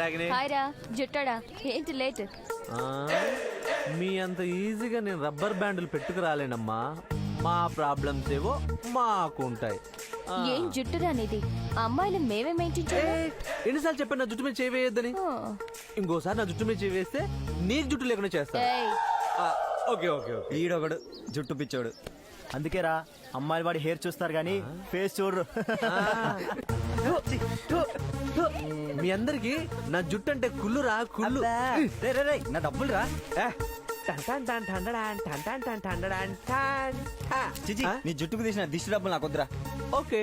రాగిని. Hi రా జుట్టాడా ఏంటి late? మీ అంత ఈజీగా నేను రబ్బర్ బ్యాండ్లు పెట్టుకు రాలేనమ్మా. మా ప్రాబ్లమ్స్ ఏవో మాకుంటాయి. ఏం జుట్టురా నీది? అమ్మాయిలు మేమే మెయింటైన్ చేయాలి. ఎన్నిసార్లు చెప్పాను నా జుట్టు మీద చేయవేయద్దని? ఇంకోసారి నా జుట్టు మీద చేవేస్తే నీకు జుట్టు లేకుండా చేస్తా. Okay okay okay. ఈడొకడు జుట్టు పిచ్చోడు. అందుకేరా అమ్మాయిలు వాడి హెయిర్ చూస్తారు గానీ ఫేస్ చూడరు. మీ అందరికి నా జుట్టు అంటే కుళ్ళురా కుళ్ళు. నా డబ్బులు రా. చిచి నీ జుట్టుకు తీసిన దిష్టి డబ్బులు నాకు వద్దురా. Okay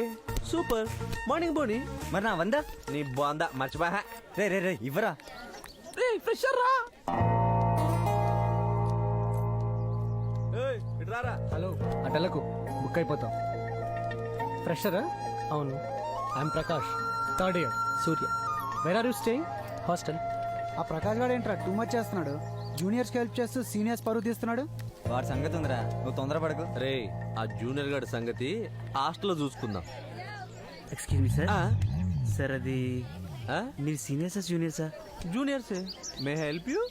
super. మార్నింగ్ బోని. మరి నా వందా నీ బాందా మర్చిపోయా. రే రే రే ఇవ్వరా. రే ఫ్రెషర్ రా. రారా. హలో అటలకు బుక్ అయిపోతాం. ఫ్రెషరా? అవును. I'm Prakash, third year. Surya. Where are you staying? Hostel. ఆ ప్రకాష్ గారు ఏంట్రా టూ మచ్ చేస్తున్నాడు? జూనియర్స్ కి హెల్ప్ చేస్తూ సీనియర్స్ పరువు తీస్తున్నాడు. వాడి సంగతి ఉందిరా, నువ్వు తొందరపడకు. రే ఆ జూనియర్ గారి సంగతి హాస్టల్లో చూసుకుందాం. Excuse me sir. సార్ అది మీరు సీనియర్సా జూనియర్సా? జూనియర్సే. May help you?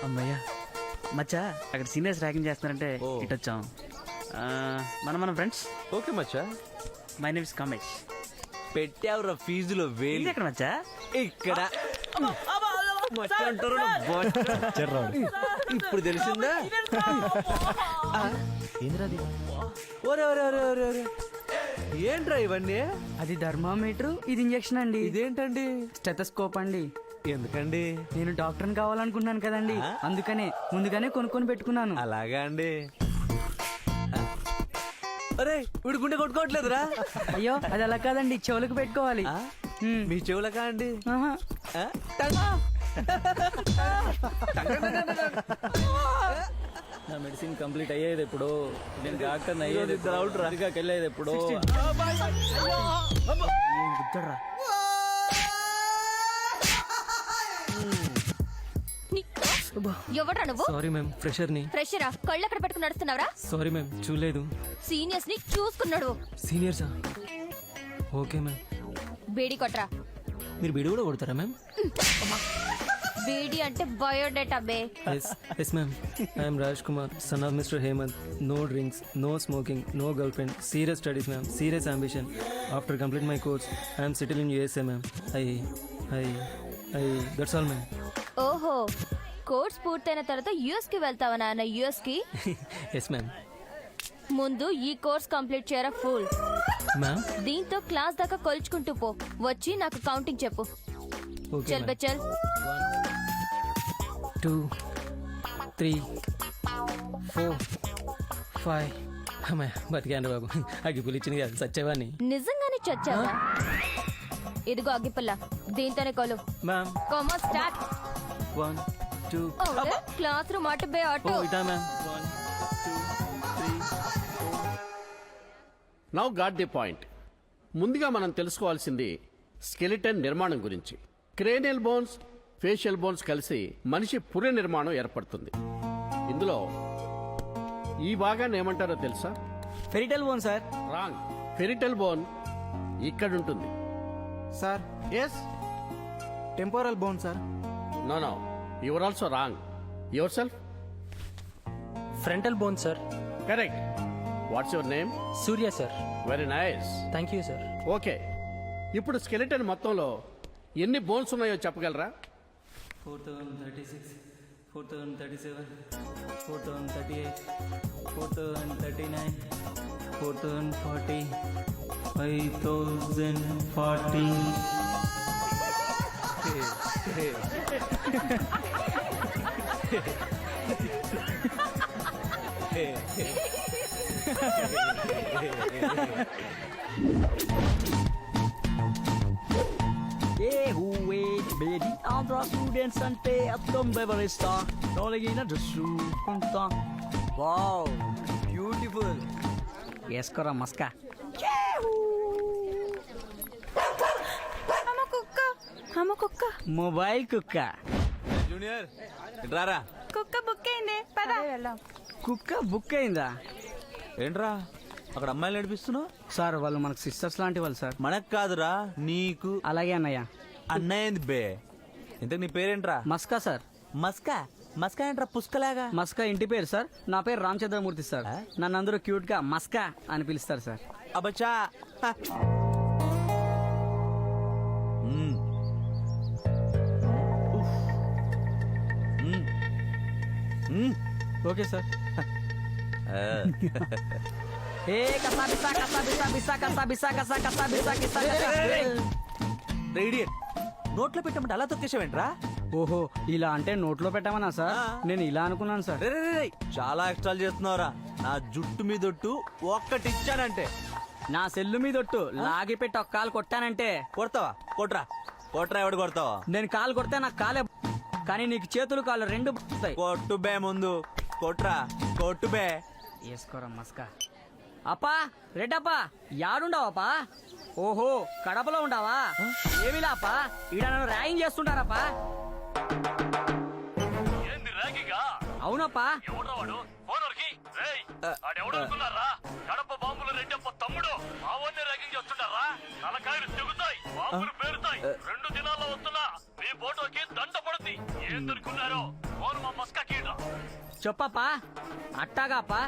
అమ్మయ్యా మచ్చా అక్కడ సీనియర్స్ ర్యాగింగ్ చేస్తున్నారంటే ఇటు వచ్చాం. మన ఫ్రెండ్స్. ఓకే మచ్చా. My name is Kamesh. పెట్టావురా ఫీజులో వేలు. ఎక్కడ మచ్చా? ఇక్కడ. ఇప్పుడు తెలిసిందా? ఏంద్రది? ఏంట్రా ఇవన్నీ? అది థర్మామీటర్, ఇది ఇంజెక్షన్ అండి. ఇదేంటండి? స్టెథోస్కోప్ అండి. ఎందుకండి? నేను డాక్టర్ని కావాలనుకుంటున్నాను కదండి, అందుకనే ముందుగానే కొనుక్కొని పెట్టుకున్నాను. అలాగా అండి. అరే వీడు గుండె కొట్టుకోవట్లేదురా. అయ్యో అది అలా కాదండి, చెవులకు పెట్టుకోవాలి. మీ చెవులకా అండి? నా మెడిసిన్ కంప్లీట్ అయ్యేది ఎప్పుడు? నేను డాక్టర్ అయ్యేది వెళ్ళేది ఎప్పుడు? ఎవడ్రా నువ్వు? సారీ మ్యామ్, ఫ్రెషర్ ని. ఫ్రెషరా? కళ్ళు ఎక్కడ పెట్టుకుని నడుస్తున్నావురా? సారీ మ్యామ్, చూడలేదు. సీనియర్స్ ని చూసుకున్నాడు. సీనియర్సా? Okay ma'am. బేడీ కొట్రా. మీరు బిడి కూడా కొడతారా మ్యామ్? బేడీ అంటే బయోడేటా బే. Yes ma'am. I'm Raj Kumar, son of mister Hemanth. No drinks, no smoking, no girlfriend. Serious studies ma'am, serious ambition. After complete my course I'm settle in USA ma'am. That's all ma'am. ఓహో, course పూర్తయిన తర్వాత US కి వెళ్తావా నాన్న? US కి? Yes ma'am. ముందు ఈ course complete చేయరా ఫుల్. మ్యామ్ దీంతో క్లాస్ దాకా కొలుచుకుంటూ పో. వచ్చి నాకు కౌంటింగ్ చెప్పు. ఓకే చల్ బే చల్. 2 3 4 5. అమ్మాయి బతికాండి బాబు. అగ్గిపుల్లి ఇచ్చింది కదా, సచ్చేవాడిని. నిజంగానే చచ్చావా? ఇదిగో అగ్గిపుల్ల, దీంతోనే కొలు. మ్యామ్ కొమ్మ స్టార్ట్. 1 2. క్లాస్ రూమ్ అటు బే అటు. ఇటా ma'am. 1 2 3 4. Now got the point. ముందుగా మనం తెలుసుకోవాల్సింది స్కెలిటన్ నిర్మాణం గురించి. క్రేనియల్ బోన్స్, ఫేషియల్ బోన్స్ కలిసి మనిషి పుర్రె నిర్మాణం ఏర్పడుతుంది. ఇందులో ఈ భాగాన్ని ఏమంటారో తెలుసా? Parietal bone sir. Wrong. Parietal bone ఇక్కడుంటుంది. Sir yes. Temporal bone sir. No no, your also wrong. Your self. Frontal bone sir. Correct. What's your name? Surya sir. Very nice. Thank you sir. Okay, ఇప్పుడు skeleton మొత్తంలో ఎన్ని bones ఉన్నాయో చెప్పగలరా? 4036, 4037, 4038, 4039, 4040, 5040. Baby, andra students ante att de behöver stå. Dåliga dressu kunta. Wow beautiful. వేసుకోరా Maska. Mobile కుక్క. Junior రారా. కుక్క book అయింది, పద వెళ్దాం. కుక్క బుక్ అయిందా? ఏంట్రా అక్కడ అమ్మాయిలు నడిపిస్తున్నావు? సార్ వాళ్ళు మనకు సిస్టర్స్ లాంటి వాళ్ళు సార్. మనకు కాదురా, నీకు. అలాగే అన్నయ్య. అన్నయ్యంది బే. ఇంతకు నీ పేరేంట్రా? మస్కా సార్. మస్కా మస్కా ఏంట్రా పుష్కలాగా? మస్కా ఇంటి పేరు సార్. నా పేరు రామచంద్రమూర్తి సార్. నన్ను అందరూ క్యూట్ గా మస్కా అని పిలుస్తారు సార్. అబచా ఓకే సార్. ఏ కసా బిసా కసా బిసా బిసా కసా బిసా కసా కసా బిసా కిసా కసా. రేడియట్ నోట్లో పెట్టమంటే అలా తొక్కేసావేంట్రా? ఓహో, ఇలా అంటే నోట్లో పెట్టమన్నా సార్? నేను ఇలా అనుకున్నాను సార్. రే, రే, రే, రే, చాలా ఎక్స్ట్రాలు చేస్తున్నావురా. నా జుట్టు మీదొట్టు ఒక్కటి ఇచ్చానంటే నా సెల్లు మీదొట్టు లాగి పెట్టి ఒక కాలు కొట్టానంటే కొడతావా? కొట్రా కొట్రా, ఎవడు కొడతావా? నేను కాలు కొడితే నాకు కాలే, కానీ నీకు చేతులు కాళ్ళు రెండు పోతాయి. కొట్టు బే ముందు, కొట్రా కొట్టు బే. వేసుకోరా మస్కా. అప్పా రెడ్డప్పా, యాడుండవప్పా? ఓహో, కడపలో ఉండవా? ఏమిలాపా ఈడ నన్ను ర్యాగింగ్ చేస్తుంటారప్పా? అవునప్పా. కడప బాంబులు రెడ్డప్ప తమ్ముడు మావన్నే ర్యాగింగ్ చేస్తుంటారా? తలకాయలు తెగుతాయి, బాంబులు పేరుతాయి. 2 దినాల్లో వస్తున్నా మీ ఫోటోకి దండ పడుద్ది. ఏం దొరుకున్నారో ఫోన్ మా మస్కా కీడ. చెప్పప్పా. అట్టాగాపా,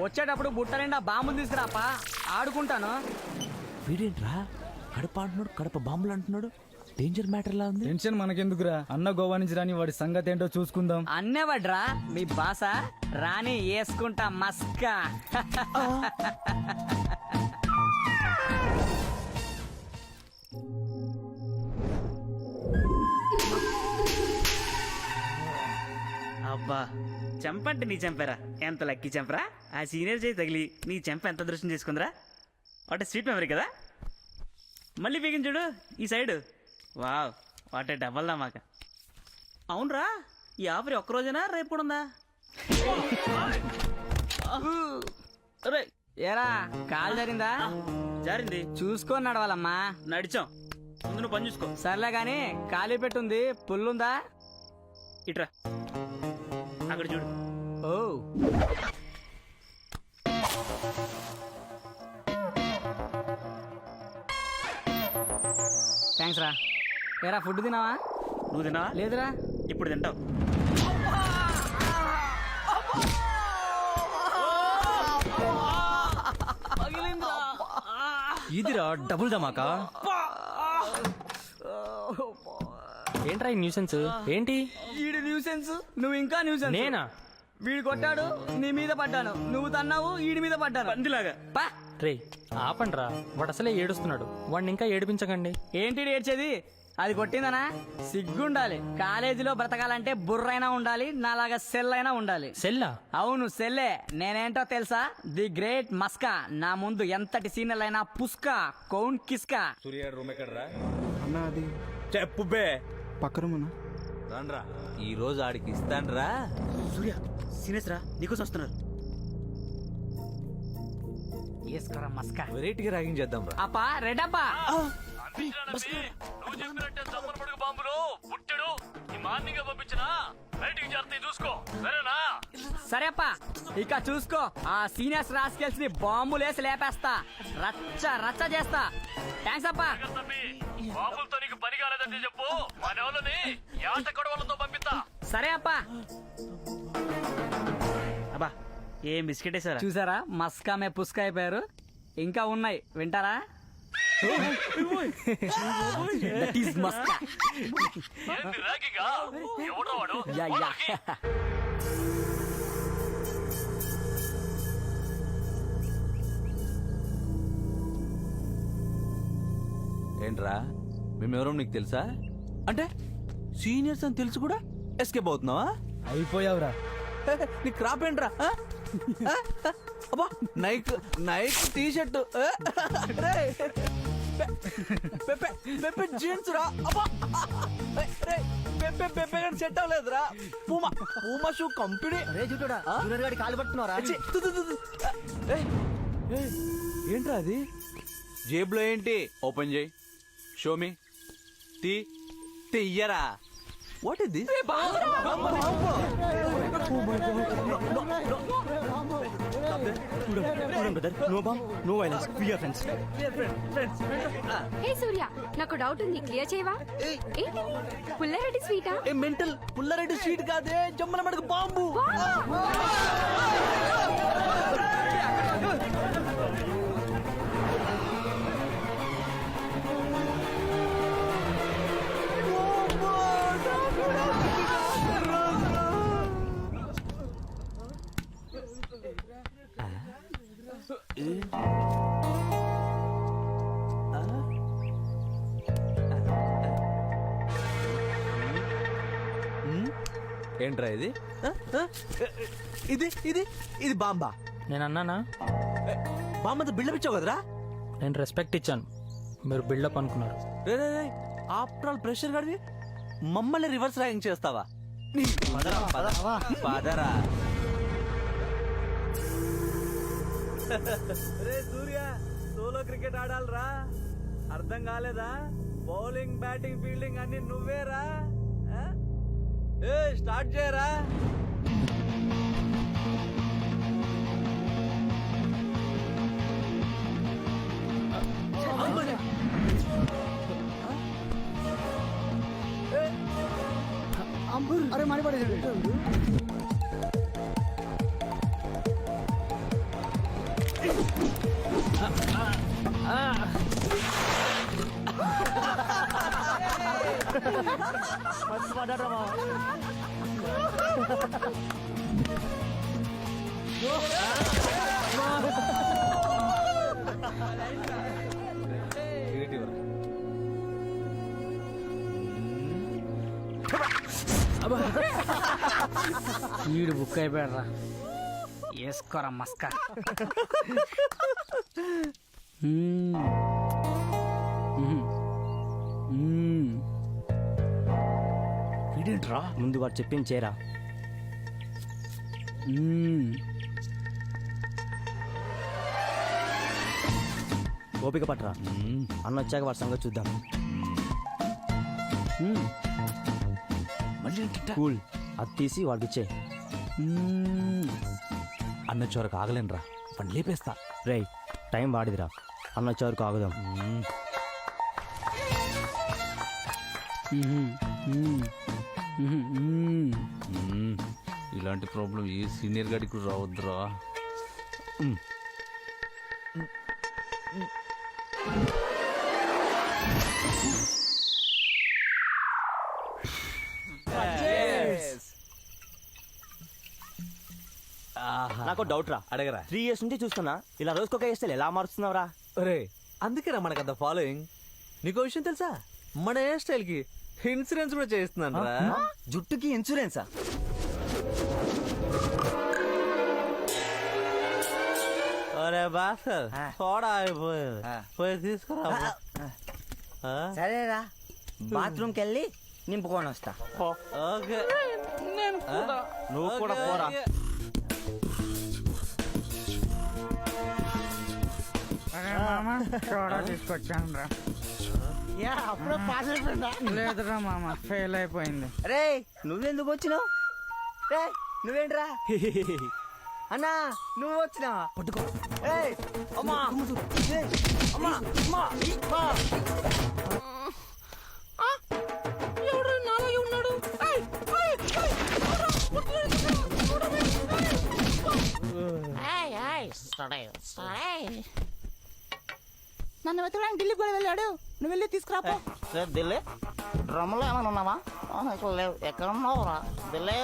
వచ్చేటప్పుడు బుట్ట నిండా బాంబులు తీసుకురాపా, ఆడుకుంటాను. వీడేంట్రా కడప అంటున్నాడు, కడప బాంబులు అంటున్నాడు. డేంజర్ మ్యాటర్ లా ఉంది. టెన్షన్ మనకెందుకురా, అన్న గోవా నుంచి రాని వాడి సంగతి ఏంటో చూసుకుందాం. అన్నేవడ్రా మీ బాస, రాని వేసుకుంటా మస్కా. అబ్బా, చెంపంటే నీ చెంపరా, ఎంత లక్కీ చెంపరా. ఆ సీనియర్ చేయి తగిలి నీ చెంప ఎంత దృష్టం చేసుకుందిరా. వాట్ స్వీట్ మెమరీ కదా. మళ్ళీ పీకిన చూడు ఈ సైడ్. వావ్, వాటే డబల్ మాక. అవునరా, ఈ ఆఫర్ ఒక్కరోజేనా రేపు కూడా ఉందా? అరే ఏరా, కాలు జరిగిందా? జారింది, చూసుకొని నడవాలమ్మా. నడిచాం. ముందు నువ్వు పని చూసుకో. సర్లే గాని ఖాళీ పెట్టుంది, పుల్లుందా? ఇట్రా, అక్కడ చూడు. ఓ, థ్యాంక్స్ రా. ఏరా, ఫుడ్ తినావా? నువ్వు తినా? లేదురా. ఇప్పుడు తింటావు. ఇదిరా డబుల్ ధమాకా. ఏంట్రా ఈ న్యూసెన్స్? ఏంటి వీడు న్యూసెన్స్, నువ్వు ఇంకా న్యూసెన్స్. నేనా? వీడు కొట్టాడు, నీ మీద పడ్డాను. నువ్వు తన్నావు, వీడి మీద పడ్డాను. పందిలాగా. పా. రే ఆపండ్రా, వాడు అసలే ఏడుస్తున్నాడు, వాడిని ఇంకా ఏడిపించకండి. ఏంటి ఏడ్చేది? అది కొట్టిందనా? సిగ్గుండాలి. కాలేజీలో బ్రతకాలంటే బుర్రైనా ఉండాలి, నాలాగా సెల్ అయినా ఉండాలి. సెల్లా? అవును, సెల్లే. నేనేంటో తెలుసా? The great Maska. నా ముందు ఎంతటి సీనియర్ అయినా పుస్కా, కౌన్ కిస్కా. అన్న అది చెప్పు బే. పక్క రూమునా? రండ్రా, ఈ రోజు ఆడికి ఇస్తాన్రా. సూర్య, సీనియర్స్ రా, నీకోసం వస్తున్నారు. వేసుకోరా మస్కా. వెరైటీగా ర్యాగింగ్ చేద్దాం రా. అప్పా రెడ్డప్పా. నువ్వు చెప్పినట్టే చమ్మర్ పడుగు బాంబులు పుట్టాడు. ఈ మార్నింగ్ పంపించిన బయటికి చేస్తాయి, చూసుకో సరేనా? సరే అప్పా, ఇక చూసుకో. ఆ సీనియర్స్ రాస్కెల్స్ ని బాంబులేసి లేపేస్తా, రచ్చ రచ్చ చేస్తా. థ్యాంక్స్ అప్పా. తమ్మి, బాంబులతో నీకు పని కాలేదంటే చెప్పు, మా నెవలని యాట కొడవలతో పంపిస్తా. సరే అప్పా. అబ్బా, ఏం బిస్కెట్ వేసారా? చూసారా, మస్కా మే పుస్కా అయిపోయారు. ఇంకా ఉన్నాయి, వింటారా? That is మస్కా. ఏంది ర్యాగింగా? ఎవడ్రా వాడు? Yeah, yeah. ఏంట్రా, మేమెవరో నీకు తెలుసా? అంటే సీనియర్స్ అని తెలుసు కూడా ఎస్కేప్ అవుతున్నావా? అయిపోయావురా. నీ క్రాప్ ఏంట్రా? అబ్బా, Nike Nike T shirt, jeans రా. అబ్బా, పెప్పే సెట్ అవ్వలేదురా. Puma Puma shoe company. రే జుట్టుడా, జూనియర్ గాడి కాలు పట్టుకున్నారా? ఏంట్రా అది? జేబులో ఏంటి? ఓపెన్ చేయి, షో మీ. తీయరా. What is this? No bomb no violence we are friends. Hey Surya, నాకు డౌట్ ఉంది, క్లియర్ చేయవా? ఏ, పుల్లారెడ్డి స్వీటా? ఏ మెంటల్ పుల్లారెడ్డి స్వీట్ కాదే, జమ్మల మడక బాంబు. ఏంట్రా ఇది? ఇది ఇది ఇది బాంబా? నేను అన్నానా? బాంబంత బిల్డప్ ఇచ్చావు కదరా? నేను రెస్పెక్ట్ ఇచ్చాను, మీరు బిల్డప్ అనుకున్నారు. రే రే రే, ఆఫ్టర్ ఆల్ ప్రెషర్ గడివి మమ్మల్ని రివర్స్ ర్యాగింగ్ చేస్తావా? పదరా. రే సూర్య, సోలో క్రికెట్ ఆడాలరా? అర్థం కాలేదా? బౌలింగ్ బ్యాటింగ్ ఫీల్డింగ్ అన్ని నువ్వేరా. ఏ స్టార్ట్ చేయరా. అరే మరి పడేసాడు. మస్తు పడ్డారా మామ. వీడు బుక్ అయిపోయారా? వేసుకోరా మస్కా. వీడేంట్రా? ముందు వాడు చెప్పింది చేరా. ఓపిక పట్టరా, అన్న వచ్చాక వాడి సంగతి చూద్దాం. కూల్, అది తీసి వాడికి ఇచ్చే. అన్న చోరకు ఆగలేనురా, పని లేపేస్తా. రేయ్, టైం వాడిదిరా, అన్న వచ్చే వరకు ఆగుదాం. ఇలాంటి ప్రాబ్లం ఏ సీనియర్ గాడికి కూడా రావద్దురా. నాకు డౌట్ రా, అడగరా. 3 years నుంచి చూస్తున్నా, ఇలా రోజుకొక వేస్తే ఎలా మారుస్తున్నావురా? ఒరే, అందుకేరా మనకంత ఫాలోయింగ్. నీకో విషయం తెలుసా? మన హెయిర్ స్టైల్ కి ఇన్సూరెన్స్ కూడా చేస్తున్నాను రా. జుట్టుకి ఇన్సూరెన్సా? ఒరే బాసర్, సోడా అయిపోయింది, పోయి తీసుకురా. సరేరా, బాత్రూమ్కి వెళ్ళి నింపుకొని వస్తా. ఓకే, నువ్వు కూడా పోరా. తీసుకొచ్చాను రా. అప్పుడే పాస్ అయిపోయిందా? లేదురా మామ, ఫెయిల్ అయిపోయింది. రే, నువ్వెందుకు వచ్చినావు? రే, నువ్వేంట్రా? అన్నా, నువ్వు వచ్చినావా? పట్టుకో. ఏయ్, అమ్మా, ఏయ్, అమ్మా, అమ్మా, అమ్మా. ఎవడు నాలాగే ఉన్నాడు? నన్ను వెతకడానికి ఢిల్లీ కూడా వెళ్ళాడు, నువ్వు వెళ్ళి తీసుకురాపో. ఢిల్లీ డ్రమ్లో ఏమైనా ఉన్నావా? అసలు లేవు. ఎక్కడ ఉన్నావురా? ఢిల్లీ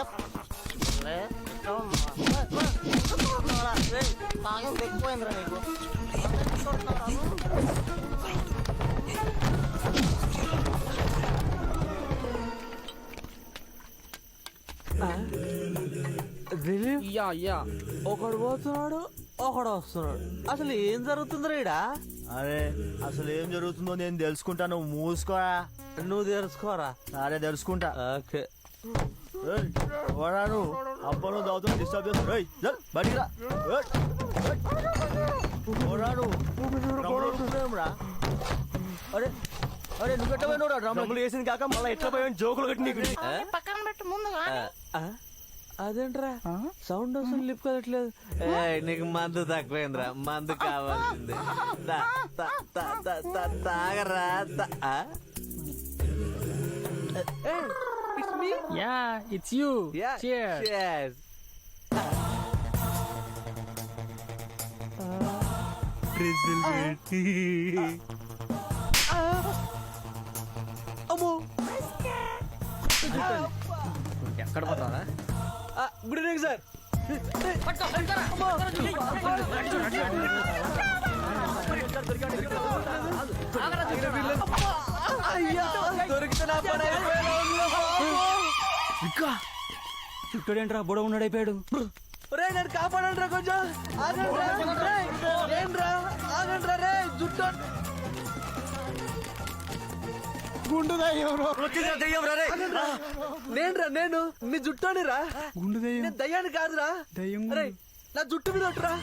ఎక్కువైందిరా నీకు. ఒకడు పోతున్నాడు, ఒకడు వస్తున్నాడు. అసలు ఏం జరుగుతుందిరా ఈడ? అరే, అసలు ఏం జరుగుతుందో నేను తెలుసుకుంటా, నువ్వు మూసుకోరా. నువ్వు తెలుసుకోరా. సరే, తెలుసుకుంటా. ఓకే. వాడాను అప్పను దావుతాను డిస్టర్బ్ చేస్తాడు. బయటికి రా. వాడాను అరే అరే, నువ్వు ఎట్లా డ్రమ్ములు వేసింది కాక మళ్ళీ ఎట్లా పోయాను జోకులు కట్టి నీకు. పక్కన పెట్టు ముందుగా. అదేంట్రా సౌండ్ వస్తుంది లిప్ కదట్లేదు. నీకు మందు తక్కువైందిరా, మందు కావాల్సింది. తాగరా. Yeah it's you. Cheers. అమ్మో, ఎక్కడ పోతావా? Good evening sir. దొరికితే నా పని అయిపోయేలా ఉంది. చుట్టూడేంట్రా బుడ ఉన్నాడైపోయాడు. రే నేను కాపాడండి కొంచెం. ఆగండ్రా, ఆగండ్రా రే. జుట్టు గుండు దయ్యం నేనురా, నేను నీ జుట్టుని రా. గుండు దయ్యం నేను దయ్యాన్ని కాదురా. దయ్యం రే నా జుట్టు మీద ఒట్టురా.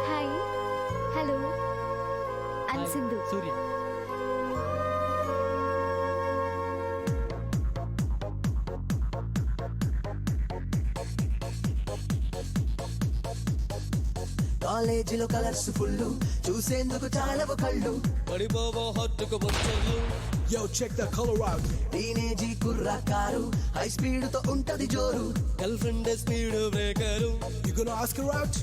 Hi, hello, I'm Sindhu. Surya. కాలేజీలో కలర్స్ ఫుల్ చూసేందుకు చాలా కళ్ళు పడిపోవో హత్తుకు బొచ్చలు. Yo, check the color out. టీనేజీ కుర్రకారు హై స్పీడ్ తో ఉంటది జోరు. Girl friend speed breaker. You gonna ask her out?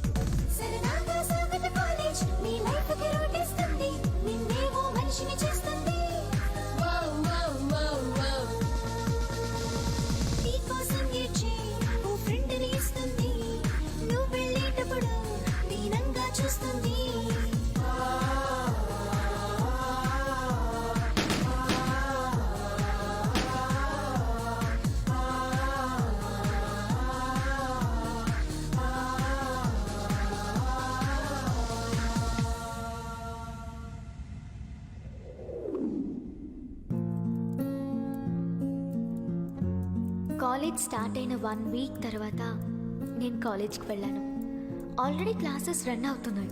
సరదాగా సాగట కాలేజ్ నీ లైఫ్ కి రూటిస్తుంది, నిన్నేమో మనిషిని చేస్తుంది. Wow wow wow wow. నీ కోసం ఏడ్చే ఓ ఫ్రెండ్ ని ఇస్తుంది, నువ్వు వెళ్ళేటప్పుడు దీనంగా చూస్తుంది. కాలేజ్ స్టార్ట్ అయిన 1 వీక్ తర్వాత నేను కాలేజ్కి వెళ్ళాను. ఆల్రెడీ క్లాసెస్ రన్ అవుతున్నాయి,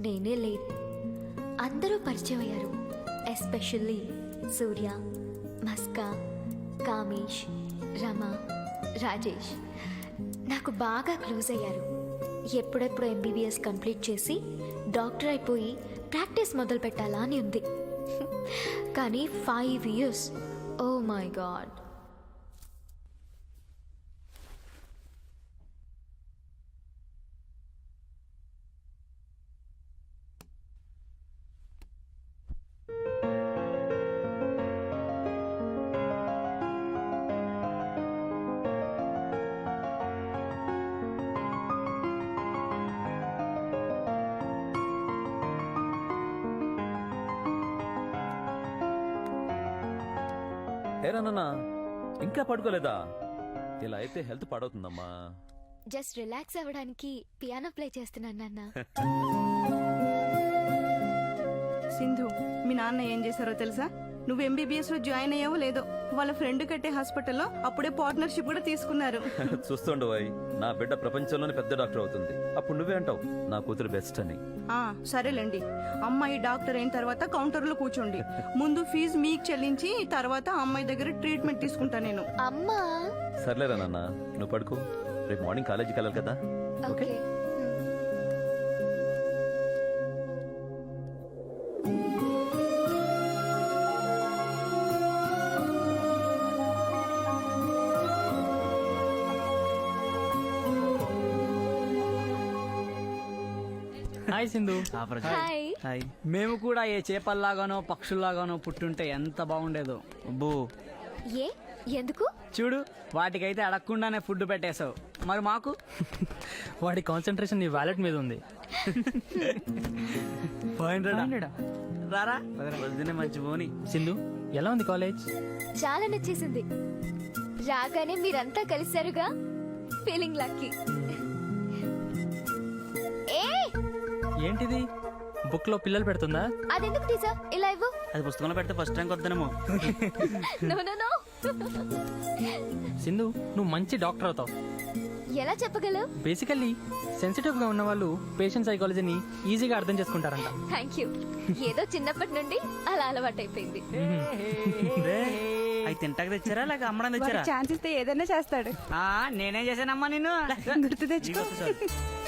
నేనే లేట్. అందరూ పరిచయం అయ్యారు, ఎస్పెషల్లీ సూర్య, మస్కా, కామేష్, రమ, రాజేష్ నాకు బాగా క్లోజ్ అయ్యారు. ఎప్పుడెప్పుడు MBBS కంప్లీట్ చేసి డాక్టర్ అయిపోయి ప్రాక్టీస్ మొదలు పెట్టాలా అని ఉంది. కానీ 5 years, ఓ మై గాడ్. ఏరానన్నా ఇంకా పడుకోలేదా? ఇలా అయితే హెల్త్ పాడవుతుందమ్మా. జస్ట్ రిలాక్స్ అవ్వడానికి పియానో ప్లే చేస్తున్నాను నాన్న. సింధు, మీ నాన్న ఏం చేశారో తెలుసా? నువ్వు MBBS లో జాయిన్ అయ్యావో లేదో, వాళ్ళ ఫ్రెండ్ కట్టే హాస్పిటల్లో అప్పుడే పార్ట్నర్షిప్ కూడా తీసుకున్నారు. చూస్తుండవాయి, నా బిడ్డ ప్రపంచంలోనే పెద్ద డాక్టర్ అవుతుంది. అప్పుడు నువ్వే అంటావు నా కూతురు బెస్ట్ అని. సరేలేండి, అమ్మాయి డాక్టర్ అయిన తర్వాత కౌంటర్లో కూర్చోండి. ముందు ఫీజు మీకు చెల్లించి తర్వాత అమ్మాయి దగ్గర ట్రీట్మెంట్ తీసుకుంటా నేను. అమ్మా సర్లేరా నాన్న, నువ్వు పడుకో. రేపు మార్నింగ్ కాలేజీకి వెళ్ళాలి కదా. Okay. Hi Sindhu. Hi. Hi. మేము కూడా ఏ చేపల్లాగానో పక్షుల్లాగానో పుట్టుంటే ఎంత బాగుండేదో. అబ్బో, ఏ ఎందుకు? చూడు, వాటికైతే అడగకుండానే ఫుడ్ పెట్టేశావు, మరి మాకు వాడి కాన్సన్ట్రేషన్ నీ వ్యాలెట్ మీద ఉంది. 500 రారా పొద్దున్నే మంచి పోని. సింధు ఎలా ఉంది కాలేజ్? చాలా నచ్చేసింది. రాగానే మీరంతా కలిశారుగా, ఫీలింగ్ లక్కీ. ఏ ఏంటిది బుక్ లో పిల్లలు పెడుతుందా? అదెందుకు తీసా? ఇలా ఇవ్వు. అది పుస్తకంలో పెడితే ఫస్ట్ ర్యాంక్ వద్దనేమో. No no no. సింధు నువ్వు మంచి డాక్టర్ అవుతావు. ఎలా చెప్పగలవు? బేసికల్లీ సెన్సిటివ్ గా ఉన్న వాళ్ళు పేషెంట్ సైకాలజీని ఈజీగా అర్థం చేసుకుంటారంట. Thank you. ఏదో చిన్నప్పటి నుండి అలా అలవాటైపోయింది. అవి తింటాక తెచ్చారా లేక అమ్మడం తెచ్చారా? ఛాన్స్ ఇస్తే ఏదైనా చేస్తాడు. నేనేం చేశానమ్మా నిన్ను? గుర్తు తెచ్చుకో.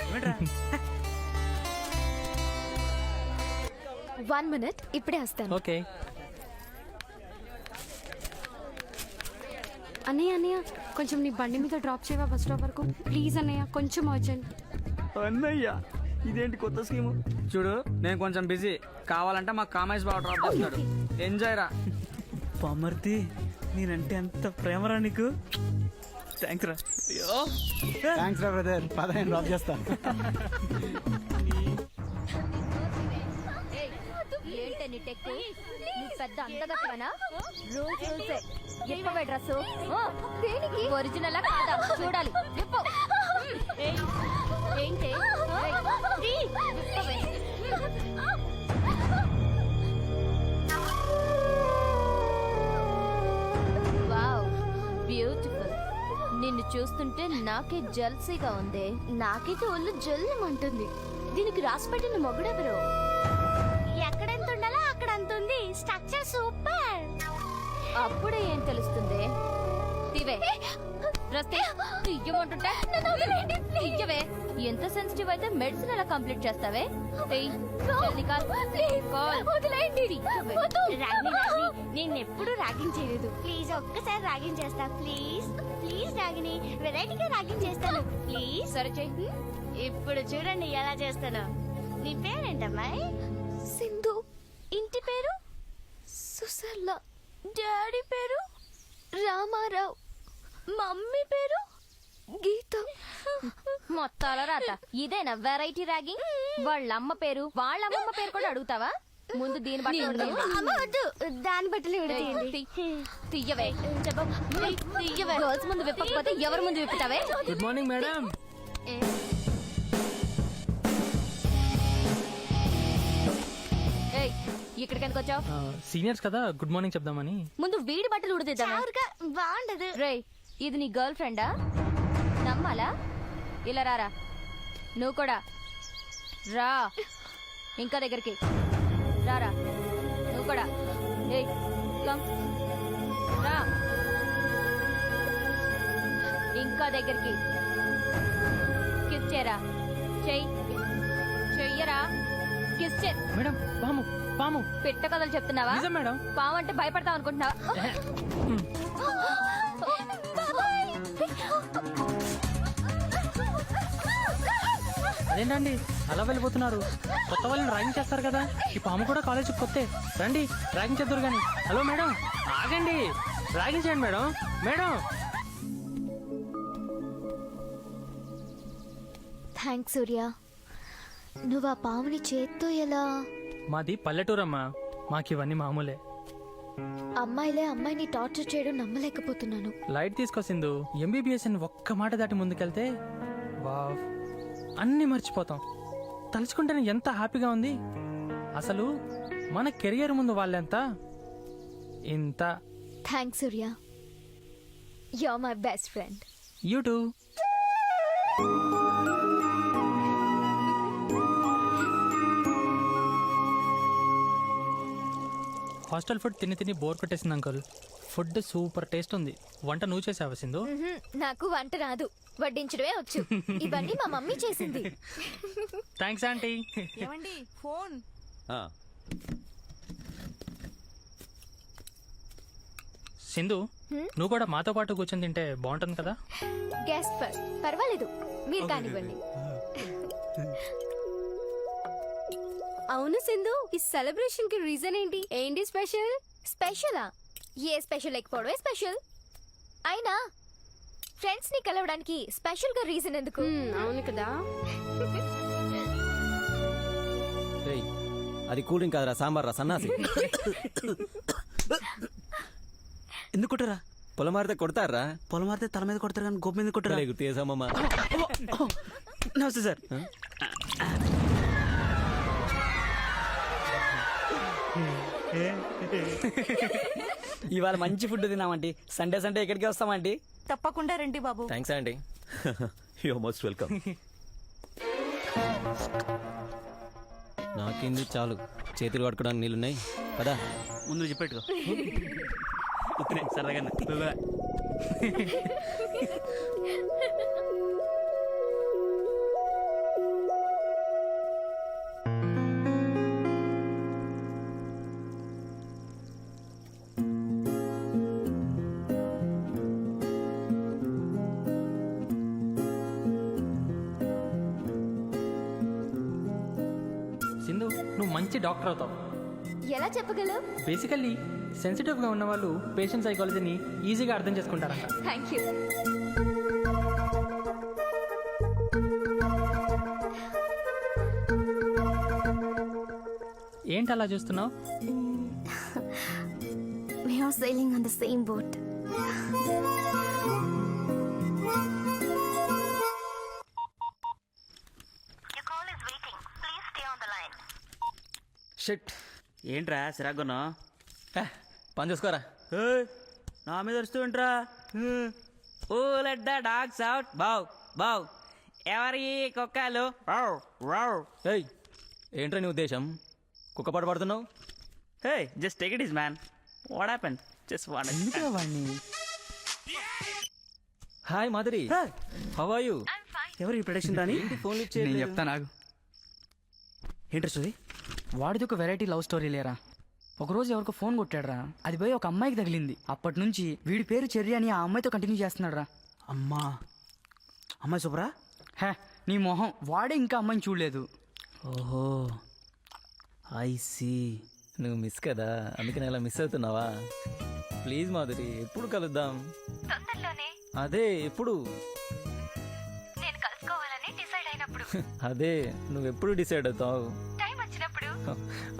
ఏమిట్రా? 1 minute, ఇప్పుడే వస్తాను. ఓకే. అన్నయ్య అన్నయ్య కొంచెం నీ బండి మీద డ్రాప్ చేయవా బస్ స్టాప్ వరకు ప్లీజ్ అన్నయ్య, కొంచెం అర్జెంట్. అన్నయ్య ఇదేంటి కొత్త స్కీము? చూడు నేను కొంచెం బిజీ, కావాలంటే మా కామేష్ బాబు డ్రాప్ చేస్తాడు. ఎంజాయ్ రా. పామర్తి నేనంటే అంత ప్రేమరా నీకు. థ్యాంక్స్ రా. థ్యాంక్స్ రా బ్రదర్. పదహైదు డ్రాప్ చేస్తా. ఏంటని టెక్కు? నువ్వు పెద్ద అందగత్తవనా? రూల్స్ రూల్సే. ఇప్పవే డ్రెస్సు. దేనికి? ఒరిజినలా కాదా చూడాలి. విప్పు. ఏంటి? విప్పవే. Wow, beautiful. నిన్ను చూస్తుంటే నాకే జల్సీగా ఉంది. నాకైతే ఒళ్ళు జల్లుమంటుంది. దీనికి రాసి పెట్టిన మొగుడెవరు? ఎక్కడెంత ఉండాలో అక్కడ అంత ఉంది. Structure super. అప్పుడే ఏం తెలుస్తుంది? దివే రస్తే తీయమంటుంటే తీయవే. ఎంత సెన్సిటివ్ అయితే మెడిసిన్ ఎలా కంప్లీట్ చేస్తావే? నేను ఎప్పుడు ర్యాగింగ్ చేయలేదు. ప్లీజ్ ఒక్కసారి ర్యాగింగ్ చేస్తా. ప్లీజ్ ప్లీజ్ రాగిని, వెరైటీగా ర్యాగింగ్ చేస్తాను. ప్లీజ్. సరే చెయ్యి. ఇప్పుడు చూడండి ఎలా చేస్తాను. నీ పేరేంటమ్మాయి? సింధు. ఇంటి పేరు సుసర్ల. డాడీ పేరు రామారావు. మమ్మీ పేరు గీత. మొత్తాల రాత ఇదేనా వెరైటీ ర్యాగింగ్? వాళ్ళమ్మ పేరు వాళ్ళమ్మమ్మ పేరు కూడా అడుగుతావా? ముందు దీని బట్టి దాని బట్టలు విడతీయండి. తీయవే. తీయవే. గర్ల్స్ ముందు విప్పకపోతే ఎవరి ముందు విప్పుతావే? Good morning madam. ఇక్కడికి ఎందుకు వచ్చావు? సీనియర్స్ కదా గుడ్ మార్నింగ్ చెప్దామని. ముందు వీడి బట్టలు ఉడితేద్దామా? బాగుండదు. రే, ఇది నీ గర్ల్ ఫ్రెండా? నమ్మాలా? ఇలా రారా. నువ్వు కూడా రా. ఇంకా దగ్గరికి రారా. నువ్వు కూడా. ఏయ్ కమ్ రా. ఇంకా దగ్గరికి. కిస్ చేయరా. చెయ్యరా. కిస్ చే. మేడం పాము పాము. పెట్ట కథలు చెప్తున్నావా? నిజం మేడం. పాము అంటే భయపడతావు అనుకుంటున్నావా? అదేంటండి అలా వెళ్ళిపోతున్నారు? కొత్త వాళ్ళని ర్యాగింగ్ చేస్తారు కదా. ఈ పాము కూడా కాలేజ్ కొత్తే. రండి ర్యాగింగ్ చేద్దరు కానీ. హలో మేడం ఆగండి. ర్యాగింగ్ చేయండి మేడం. మేడం. థ్యాంక్స్ సూర్య. నువ్వు ఆ పాముని చేత్తో ఎలా? మాది పల్లెటూరమ్మా, మాకివన్నీ మామూలే. అమ్మాయిలే అమ్మాయిని టార్చర్ చేయడం నమ్మలేకపోతున్నాను. లైట్ తీసుకో సింధు. ఎంబీబీఎస్ అని ఒక్క మాట దాటి ముందుకెళ్తే వావ్ అన్నీ మర్చిపోతాం. తలుచుకుంటేనే ఎంత హ్యాపీగా ఉంది. అసలు మన కెరియర్ ముందు వాళ్ళెంత ఇంత. Thanks Surya. You are my best friend. You too. Hostel food తిని తిని బోర్ కొట్టేసింది అంకుల్. ఫుడ్ సూపర్ టేస్ట్ ఉంది. వంట నువ్వు చేసావా సింధు? నాకు వంట రాదు, వడ్డించడమే వచ్చు. ఇవన్నీ మా మమ్మీ చేసింది. Thanks aunty. ఏమండి ఫోన్? సింధు నువ్వు కూడా మాతో పాటు కూర్చొని తింటే బాగుంటుంది కదా. Guest first. పర్వాలేదు, మీరు కానివ్వండి. అవును సింధు, ఈ సెలబ్రేషన్ కి రీజన్ ఏంటి? ఏంటి స్పెషల్? స్పెషలా? ఏ స్పెషల్ లేకపోవడమే స్పెషల్. అయినా ఫ్రెండ్స్ ని కలవడానికి స్పెషల్ గా రీజన్ ఎందుకు? అవును కదా. అది కూల్ డ్రింక్ కాదురా, సాంబార్ రా సన్నాసి. ఎందుకు కొట్టరా? పొలం మారితే కొడతారా? పొలం మారితే తల మీద కొడతారు కానీ గొప్ప మీద కొట్టరా? గుర్తు చేసామమ్మా. నమస్తే సార్. ఇవాళ మంచి ఫుడ్ తిన్నామండి. సండే సండే ఎక్కడికి వస్తామండి? తప్పకుండా రండి బాబు. థ్యాంక్స్ అండి. You most welcome. నాకేంది చాలు, చేతులు కడుకోవడానికి నీళ్ళున్నాయి కదా. ముందు చెప్పెట్టుకో. సరదాగా సింధు, నువ్వు మంచి డాక్టర్ అవుతావు. ఎలా చెప్పగలవు? బేసికల్లీ సెన్సిటివ్గా ఉన్న వాళ్ళు పేషెంట్ సైకాలజీని ఈజీగా అర్థం చేసుకుంటారంట. Thank you. ఏంటి అలా చూస్తున్నావు? We are sailing on the same boat. Shit. ఏంట్రా సిరాగున్నా? పని చూసుకోరా. నా మీద వస్తూ ఏంట్రా? ఓ లెట్ ద డాగ్స్ అవుట్. బావ్ బావ్. ఎవరి కుక్కలు? ఏయ్, ఏంట్రా నీ ఉద్దేశం? కుక్క పాట పడుతున్నావు? Hey just take it easy man. What happen? Just what. వాడిని. Hi Madhuri, how are you? ఎవరు ఈ ప్రొడక్షన్ రాని? ఫోన్ ఇచ్చే. నేను చెప్తాను ఆగు. ఏంట్రా చూది? వాడిది ఒక వెరైటీ లవ్ స్టోరీ లేరా. ఒకరోజు ఎవరికో ఫోన్ కొట్టాడురా, అది పోయి ఒక అమ్మాయికి తగిలింది. అప్పటి నుంచి వీడి పేరు చెర్రీ అని ఆ అమ్మాయితో కంటిన్యూ చేస్తున్నాడు రా. అమ్మా, అమ్మాయి సూపరా? హే నీ మొహం, వాడే ఇంకా అమ్మాయిని చూడలేదు. ఓహో ఐ సీ. నువ్వు మిస్ కదా, అందుకే నేను ఇలా మిస్ అవుతున్నావా? ప్లీజ్ మాధురి, ఎప్పుడు కలుద్దాం? తొందరలోనే. అదే ఎప్పుడు? నేను కలుసుకోవాలని డిసైడ్ అయినప్పుడు. అదే నువ్వెప్పుడు డిసైడ్ అవుతావు? టైం వచ్చినప్పుడు.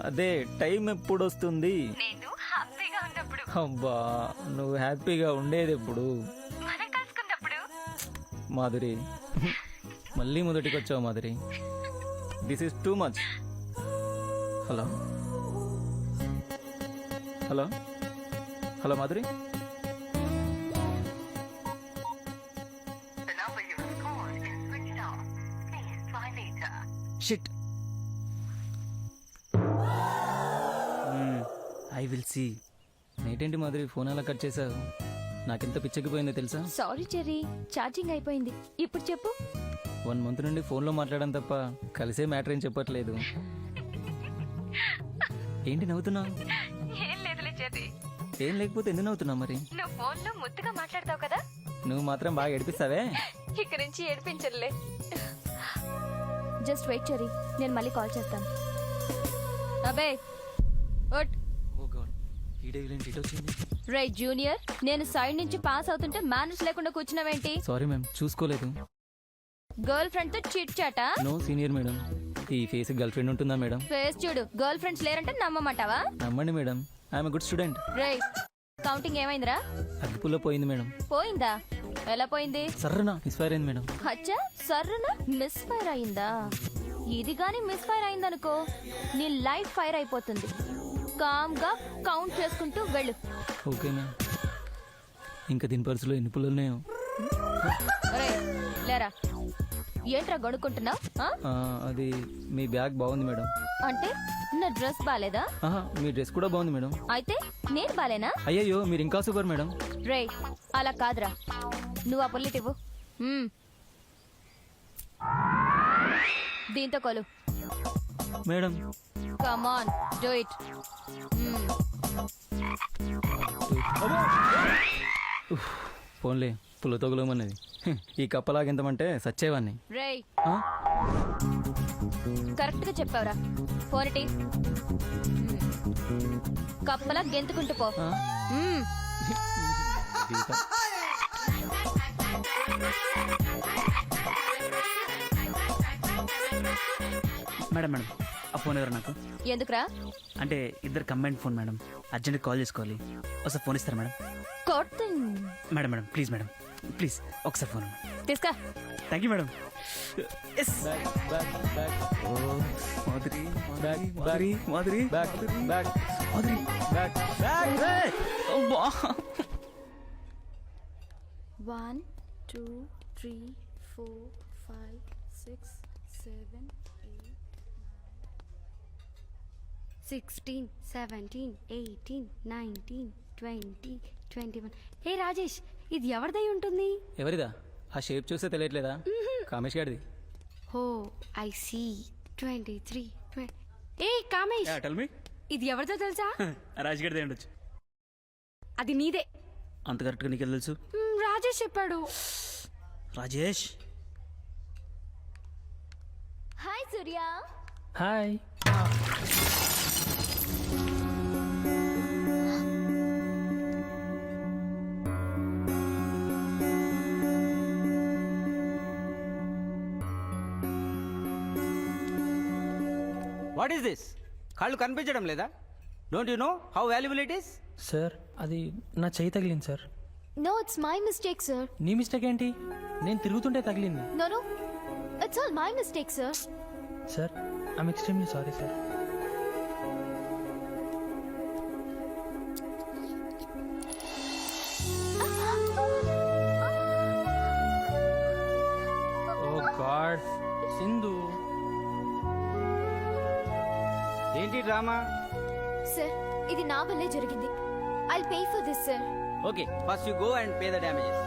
అదే టైం ఎప్పుడు వస్తుంది? నేను హ్యాపీగా ఉన్నప్పుడు. అబ్బా, నువ్వు హ్యాపీగా ఉండేది ఎప్పుడు? మనం కలుసుకున్నప్పుడు. మాధురి, మళ్ళీ మొదటికి వచ్చావు Madhuri. This is too much. Hello hello hello Madhuri. Shit. I will see. నేటేంటి మాధురి ఫోన్ అలా కట్ చేసావు? నాకెంత పిచ్చెక్కిపోయిందో తెలుసా? సారీ చెర్రీ, ఛార్జింగ్ అయిపోయింది. ఇప్పుడు చెప్పు. 1 month నుండి ఫోన్లో మాట్లాడడం తప్ప కలిసే మ్యాటర్ ఏం చెప్పట్లేదు. ఏంటి నవ్వుతున్నావు? ఏం లేదులే చెర్రీ. ఏం లేకపోతే ఎందుకు నవ్వుతున్నావు మరి? నువ్వు ఫోన్ లో ముద్దుగా మాట్లాడతావు కదా. నువ్వు మాత్రం బాగా ఏడిపిస్తావే. ఇక్కడి నుంచి ఏడిపించరులే. జస్ట్ వెయిట్ చెర్రీ, నేను మళ్ళీ కాల్ చేస్తాను. అబే ఒట్. ఓ గాడ్, ఈ డేవిలేంటి ఇటు వచ్చింది? రైట్ జూనియర్, నేను సైడ్ నుంచి పాస్ అవుతుంటే మేనేజ్ లేకుండా కూర్చున్నావేంటి? సారీ మ్యామ్, చూసుకోలేదు. గర్ల్ ఫ్రెండ్ తో చిట్ చాటా? No senior madam. ఈ ఫేస్ గర్ల్ ఫ్రెండ్ ఉంటుందా మేడం? ఫేస్ చూడు, గర్ల్ ఫ్రెండ్స్ లేరంటే నమ్మమంటావా? నమ్మండి madam, I'm good student. Right, counting ఏమైందిరా? అగ్గిపుల్లో పోయింది మేడం. పోయిందా? ఎలా పోయింది? సర్రనా మిస్ఫైర్ అయింది మేడం. అచ్చా, సర్రున మిస్ ఫైర్ అయిందా? ఇది గానీ మిస్ ఫైర్ అయిందనుకో నీ లైఫ్ ఫైర్ అయిపోతుంది. కామ్ గా కౌంట్ చేసుకుంటూ వెళ్ళు. Okay ma'am. ఇంకా దీని పర్సులో ఎన్ని పుల్లలు ఉన్నాయో. ఒరేయ్, లేరా. ఏంట్రా గొడుక్కుంటున్నావు? అది మీ బ్యాగ్ బాగుంది మేడం. అంటే నా డ్రెస్ బాలేదా? మీ డ్రెస్ కూడా బాగుంది మేడం. అయితే నేను బాలేనా? అయ్యయ్యో, మీరు ఇంకా సూపర్ మేడం. రే, అలా కాదురా. నువ్వు ఆ పుల్లిట్ ఇవ్వు. దీంతో కొలు. Madam come on, do it. ఫోన్లే, పుల్ల తొగలమన్నది. ఈ కప్పలాగెంతమంటే సచ్చేవాన్ని. రేయ్, కరెక్ట్ గా చెప్పావురా. ఫోన్ కప్పలా గెంతుకుంటూ పో. మేడం మేడం ఆ ఫోన్ ఎవరు నాకు? ఎందుకురా? అంటే ఇద్దరు combine phone madam, urgent call చేసుకోవాలి. ఒకసారి ఫోన్ ఇస్తారా madam? Madam madam please madam please ఒకసారి ఫోన్ తీసుకో. Thank you madam. Madhuri Madhuri Madhuri Madhuri. 1 2 3 4 5 6 7 8 16 17 18 19 20 21. హే రాజేష్, ఇది ఎవరిదై ఉంటుంది? ఎవరిదా? ఆ షేప్ చూస్తే తెలియట్లేదా? కామేష్ గారిది. Oh I see. 23 20. ఏ కామేష్, టెల్ మీ. ఇది ఎవరిదో తెలుసా? రాజ్ గడిదే ఉండొచ్చు. అది నీదే. అంత కరెక్ట్గా నీకు తెలుసు? రాజేష్ చెప్పాడు. Rajesh. Hi Surya. Hi. What is this? కాళ్ళు కనిపించడం లేదా? Don't you know how valuable it is? Sir అది నా చెయ్యి తగిలింది sir. No, it's my mistake sir. నీ మిస్టేక్ ఏంటి? నేను తిరుగుతుంటే తగిలింది. No no, it's all my mistake sir. Sir I'm extremely sorry sir. Oh God, Sindhu. ఏంటి డ్రామా? సార్ ఇది నా వల్లే జరిగింది. I pay for this sir. Okay, first you go and pay the damages.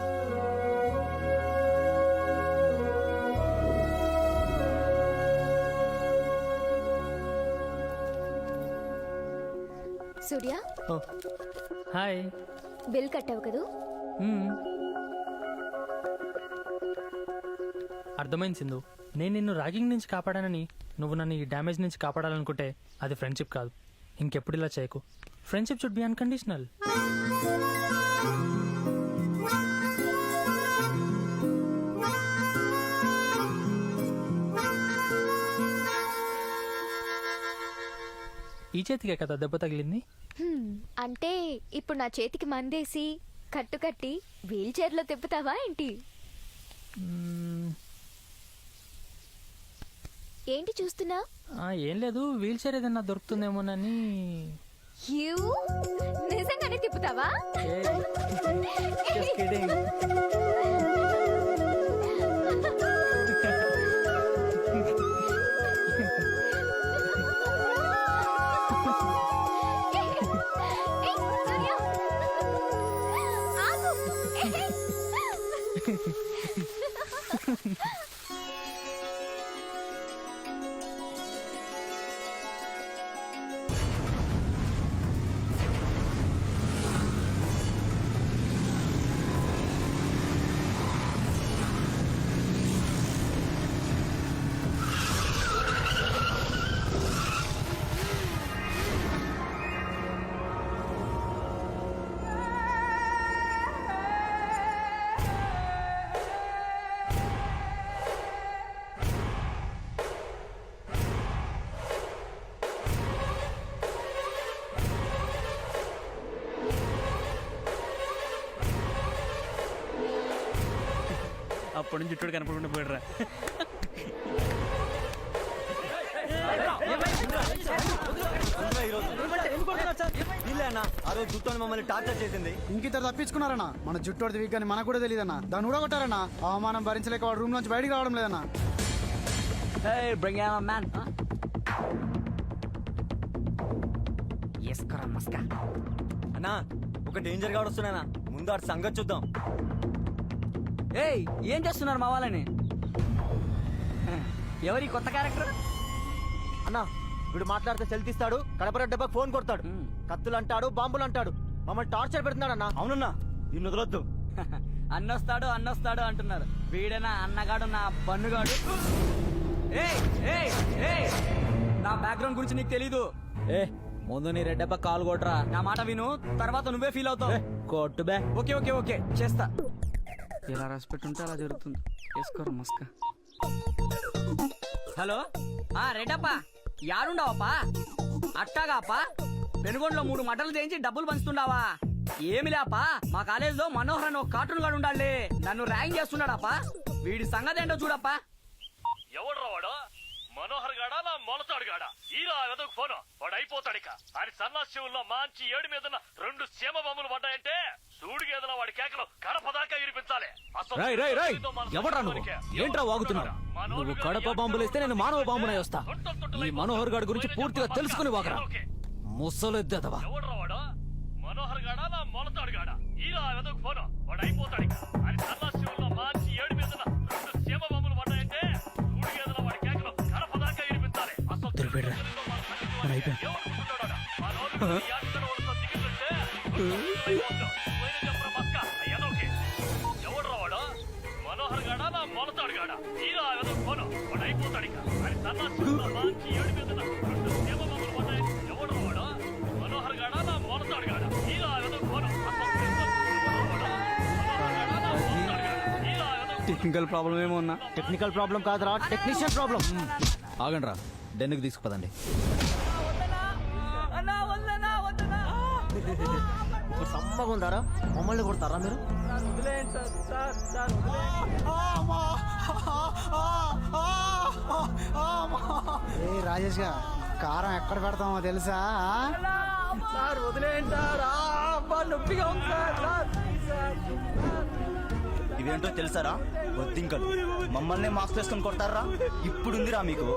Surya, hi. Bill కట్టావు కదూ? అర్థమైంది సింధు. నేను నిన్ను ర్యాగింగ్ నుంచి కాపాడానని నువ్వు నన్ను ఈ డ్యామేజ్ నుంచి కాపాడాలనుకుంటే అది ఫ్రెండ్షిప్ కాదు. ఇంకెప్పుడు ఇలా చేయకు. Friendship should be unconditional. ఈ చేతికే కదా దెబ్బ తగిలింది. అంటే ఇప్పుడు నా చేతికి మందేసి కట్టు కట్టి వీల్ చైర్లో తిప్పుతావా ఏంటి? ఏంటి చూస్తున్నా? ఏం లేదు, వీల్ చైర్ ఏదైనా దొరుకుతుందేమోనని. నిజంగానే తిప్పుతావా? అప్పటి నుంచి చుట్టూ కనపడకుండా పోయిడరా. మమ్మల్ని టార్చర్ చేసింది. ఇంకిద్దరు తప్పించుకున్నారన్నా. మన జుట్టోడిది వీక్ అని మనకు కూడా తెలియదన్నా. దాన్ని కూడా కొట్టారన్నా. అవమానం భరించలేక వాడు రూమ్ నుంచి బయటికి రావడం లేదన్నా. అన్నా ఒక డేంజర్ గా వస్తున్నానా, ముందు ఆడు సంగతి చూద్దాం. ఏయ్, ఏం చేస్తున్నారు మా వాళ్ళని? ఎవరి కొత్త క్యారెక్టర్? అన్నా వీడు మాట్లాడితే సెల్ తీస్తాడు, కడపర డబ్బాకి ఫోన్ కొడతాడు, కత్తులు అంటాడు, బాంబులు అంటాడు, మమ్మల్ని టార్చర్ పెడుతున్నాడు అన్న. అవునన్నా, దీన్ని వదలొద్దు. అన్నొస్తాడు అంటున్నారు. వీడేనా అన్నగాడు, నా బన్నుగాడు? నా బ్యాక్గ్రౌండ్ గురించి నీకు తెలీదు. ముందు నీ రెడ్డప్ప కాల్ కొట్రా. నా మాట విను, తర్వాత నువ్వే ఫీల్ అవుతావు. కొట్టు బే. ఓకే చేస్తా. ఇలా రెస్పెక్ట్ ఉంటే అలా జరుగుతుంది. వేసుకోరు మస్క. హలో రెడ్డప్పా, యాడుండవప్పా? అట్టాగాపా, పెనుగొండలో 3 మటలు చేయించి డబ్బులు పంచుతుండావా? ఏమి లేపా, మా కాలేజీలో మనోహర్ అని ఒక కార్టూన్ గాడు ఉండాలి, నన్ను ర్యాంక్ చేస్తున్నాడప్పా. వీడి సంగతి ఏంటో చూడప్పా. ఎవడు వాడు? మనోహర్ గాడా నా మొలతాడు గాడా? ఈరా వెదకు ఫోను, వాడు అయిపోతాడు ఇక. ఆయన సన్నాశివుల్లో మంచి 7 మీద 2 సీమ బొమ్మలు పడ్డాయంటే సూడిగేదల వాడి కేకలు కడప దాకా వినిపించాలి. ఎవడ్రా నువ్వు? ఏంట్రా వాగుతున్నావు? నువ్వు కడప బాంబులేస్తే నేను మానవ బాంబునై వస్తా. ఈ మనోహర్ గారి గురించి పూర్తిగా తెలుసుకుని వాగరా, ముసలెద్దవా. ఎవడు వాడు? మనోహర్ గాడా నా మొలతాడు గాడా? ఈరా వెదకు ఫోను, వాడు అయిపోతాడు ఇక. ఆయన సన్నాశివుల్లో మంచి 7 మీద 2 సీమ బొమ్మలు పడ్డాయంటే సూడిగేదల వాడి కేకలు కడప దాకా వినిపించాలి. ఎవడ్రావాడు? మనోహర్ గాడా నా మొలతాడు గాడా? ఈరా వెదకు ఫోను, వాడు అయిపోతాడు ఇక. ఆయన సన్నాశివుల్లో మంచి 7 మీద 2 సీమ బొమ్మలు పడ్డాయి. ఎవడ్రావాడు? మనోహర్ గాడా నా మొలతాడు గాడా? ఈరా వెదకు ఫోను. టెక్నికల్ ప్రాబ్లం ఏమో ఉన్నా. టెక్నికల్ ప్రాబ్లం కాదురా, టెక్నీషియన్ ప్రాబ్లం. ఆగండి రా, డెన్నుకి తీసుకుపదండి. సమ్మగా ఉందారా? మమ్మల్ని కొడతారా మీరు? రాజేష్ గా కారం ఎక్కడ పెడతామో తెలుసా? ఇవేంటో తెలుసారా? వద్దింకలు మమ్మల్ని మాస్క్ వేసుకొని కొడతారా? ఇప్పుడుందిరా మీకు.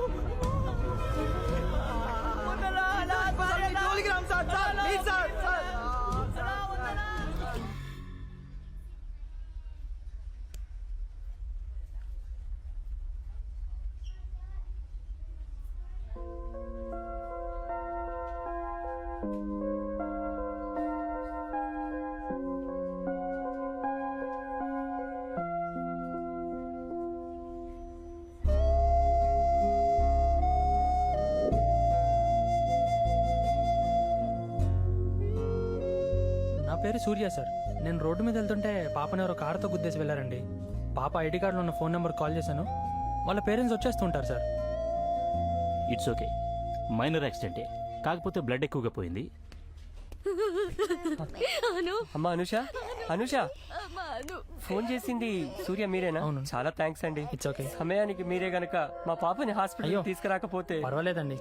నా పేరు సూర్య సార్. నేను రోడ్డు మీద వెళ్తుంటే పాపని ఎవరో కారుతో గుద్దేసి వెళ్ళారండి. పాప ఐడి కార్డులో ఉన్న ఫోన్ నెంబర్ కాల్ చేశాను, వాళ్ళ పేరెంట్స్ వచ్చేస్తుంటారు సార్. ఇట్స్ ఓకే, మైనర్ యాక్సిడెంటే, కాకపోతే బ్లడ్ ఎక్కువగా పోయింది. అమ్మా అనుష, అనుష ఫోన్ చేసింది సూర్య మీరేనా? అవును. చాలా థ్యాంక్స్ అండి. It's okay. సమయానికి మీరే గనక మా పాపని హాస్పిటల్ తీసుకురాకపోతే. పర్వాలేదండి,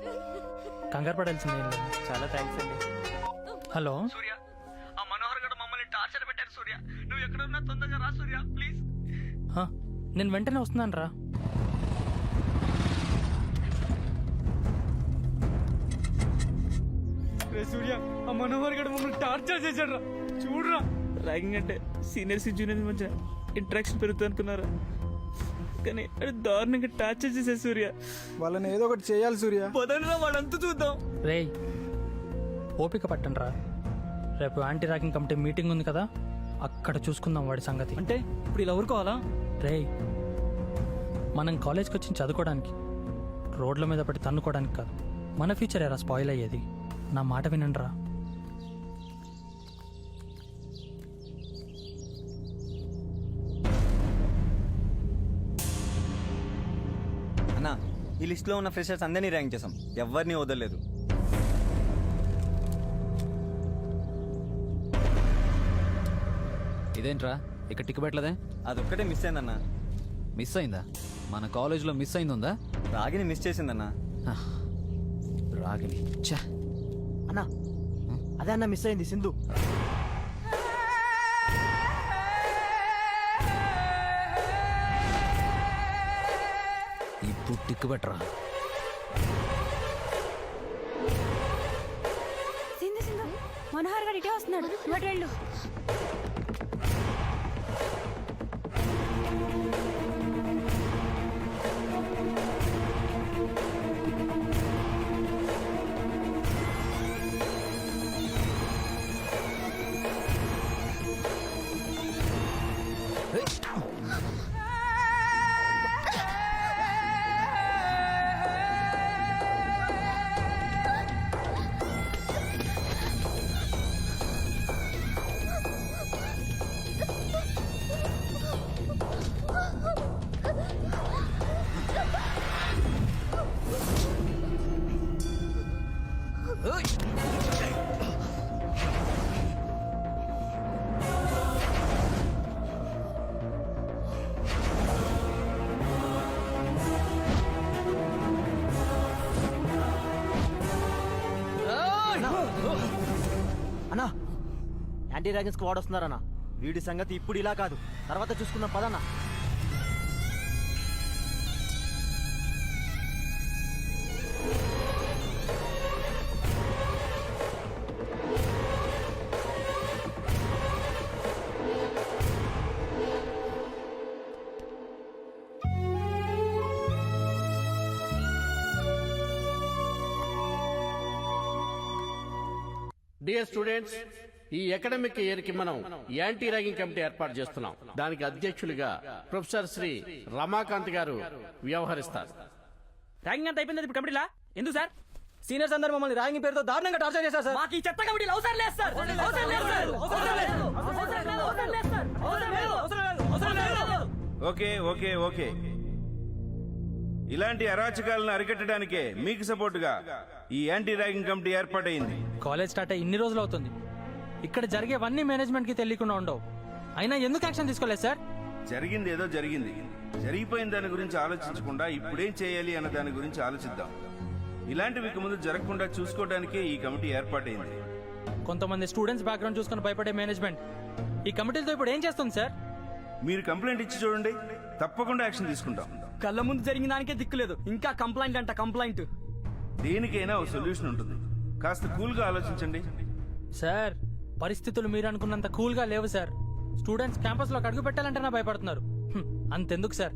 కంగారు పడాల్సింది ఏం లేదు. చాలా థ్యాంక్స్ అండి. హలో సూర్య, ఆ మనోహర్ గడు మమ్మల్ని టార్చర్ పెట్టారు సూర్య. నువ్వు ఎక్కడున్నా తొందరగా రా సూర్య, ప్లీజ్. నేను వెంటనే వస్తున్నాను రా. సూర్య, ఆ మనోహర్ గడు మమ్మల్ని టార్చర్ చేశాడు రా. చూడరా, ర్యాగింగ్ అంటే సీనియర్స్ జూనియర్స్ మధ్య ఇంటరాక్షన్ పెరుగుతుంది అనుకున్నారా, కానీ అది దారుణంగా టార్చర్ చేశారు సూర్య. వాళ్ళని ఏదో ఒకటి చేయాలి సూర్య. పదండ్రా, వాళ్ళంతా చూద్దాం. రేయ్, ఓపిక పట్టండి రా. రేపు యాంటీ ర్యాగింగ్ కమిటీ మీటింగ్ ఉంది కదా, అక్కడ చూసుకుందాం వాడి సంగతి. అంటే ఇప్పుడు ఇలా ఊరుకోవాలా? రేయ్, మనం కాలేజ్కి వచ్చి చదువుకోవడానికి, రోడ్ల మీద పడి తన్నుకోవడానికి కాదు. మన ఫ్యూచర్ ఎరా స్పాయిల్ అయ్యేది. నా మాట వినండి రా. అన్నా, ఈ లిస్ట్లో ఉన్న ఫ్రెషర్స్ అందరినీ ర్యాంక్ చేసాం, ఎవరిని వదలలేదు. ఇదేంట్రా ఇక్కడ టిక్ పెట్టలేదే? అదొక్కటే మిస్ అయిందన్నా. మిస్ అయిందా? మన కాలేజ్లో మిస్ అయిందా? రాగిని మిస్ చేసిందన్నా. రాగిని ఛా అన్నా, అదే అన్న మిస్ అయింది, సింధు. ఇప్పుడు టిక్ పెట్టరా. సింధు సింధు, మనోహర్ గారు ఇటే వస్తున్నాడు, ఇటు వెళ్ళు. అన్నా యాంటీ ర్యాగింగ్ స్క్వాడ్ వస్తున్నారన్నా. వీడి సంగతి ఇప్పుడు ఇలా కాదు, తర్వాత చూసుకుందాం పదన్నా. డియర్ స్టూడెంట్స్, ఈ అకాడమిక్ ఇయర్ కి మనం యాంటీ ర్యాగింగ్ కమిటీ ఏర్పాటు చేస్తున్నాం. దానికి అధ్యక్షులుగా ప్రొఫెసర్ శ్రీ రమాకాంత్ గారు వ్యవహరిస్తారు. ర్యాగింగ్ అంత అయిపోయింది ఇప్పుడు కమిటీలా ఎందుకు సార్? సీనియర్స్ అందరూ మమ్మల్ని ర్యాగింగ్ పేరుతో దారుణంగా టార్చర్ చేశారు సార్. మాకు ఈ చెత్త కమిటీలు అవసరం లేదు సార్. అవసరం లేదు సార్. అవసరం లేదు. అవసరం లేదు. అవసరం లేదు సార్. అవసరం లేదు. అవసరం లేదు. అవసరం లేదు. ఓకే ఓకే ఓకే, ఇలాంటి అరాచకాలను అరికట్టడానికే మీకు సపోర్టుగా ఈ యాంటీ ర్యాగింగ్ కమిటీ ఏర్పాటైంది. కాలేజ్ స్టార్ట్ అయ్యి ఇన్ని రోజులు అవుతుంది. ఇక్కడ జరిగేవన్నీ మేనేజ్మెంట్ కి తెలియకుండా ఉండవు. అయినా ఎందుకు యాక్షన్ తీసుకోలేదు సార్? జరిగింది ఏదో జరిగింది. జరిగిపోయిన దాని గురించి ఆలోచించకుండా ఇప్పుడేం చేయాలి అన్న దాని గురించి ఆలోచిద్దాం. ఇలాంటివి ఇక ముందు జరగకుండా చూసుకోవడానికే ఈ కమిటీ ఏర్పాటైంది. కొంతమంది స్టూడెంట్స్ బ్యాక్గ్రౌండ్ చూసుకుని భయపడే మేనేజ్మెంట్ ఈ కమిటీలతో ఇప్పుడు ఏం చేస్తుంది సార్? మీరు కంప్లైంట్ ఇచ్చి చూడండి, తప్పకుండా యాక్షన్ తీసుకుంటాం. కళ్ళ ముందు జరిగిన దానికే దిక్కులేదు, ఇంకా కంప్లైంట్ అంట కంప్లైంట్. దేనికైనా ఒక సొల్యూషన్ ఉంటుంది, కాస్త కూల్ గా ఆలోచించండి. సార్ పరిస్థితులు మీరు అనుకున్నంత కూల్ గా లేవు సార్. స్టూడెంట్స్ క్యాంపస్ లోకి అడుగు పెట్టాలంటేనే భయపడుతున్నారు. అంతెందుకు సార్,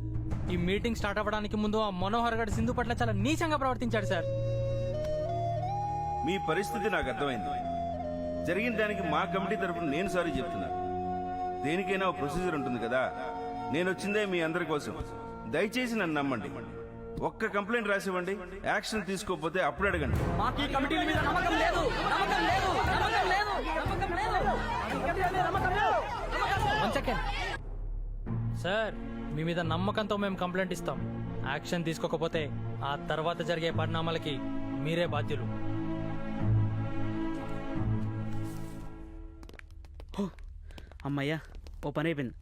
ఈ మీటింగ్ స్టార్ట్ అవ్వడానికి ముందు ఆ మనోహర్ గడ్ సింధు పట్ల చాలా నీచంగా ప్రవర్తించాడు సార్. మీ పరిస్థితి నాకు అర్థమైంది. జరిగిన దానికి మా కమిటీ తరఫున నేను సారీ చెప్తున్నాను. దేనికైనా ఒక ప్రొసీజర్ ఉంటుంది కదా. నేను వచ్చిందే మీ అందరి కోసం. దయచేసి నన్ను నమ్మండి. ఒక్క కంప్లైంట్ రాసివ్వండి, యాక్షన్ తీసుకోకపోతే అప్పుడు అడగండి. మాకు ఈ కమిటీల మీద నమ్మకం లేదు. నమ్మకం లేదు. నమ్మకం లేదు. నమ్మకం లేదు. నమ్మకం లేదు. వన్ సెకండ్ సార్, మీ మీద నమ్మకంతో మేము కంప్లైంట్ ఇస్తాం. యాక్షన్ తీసుకోకపోతే ఆ తర్వాత జరిగే పరిణామాలకి మీరే బాధ్యులు. అమ్మయ్యా, ఓ పని అయిపోయింది.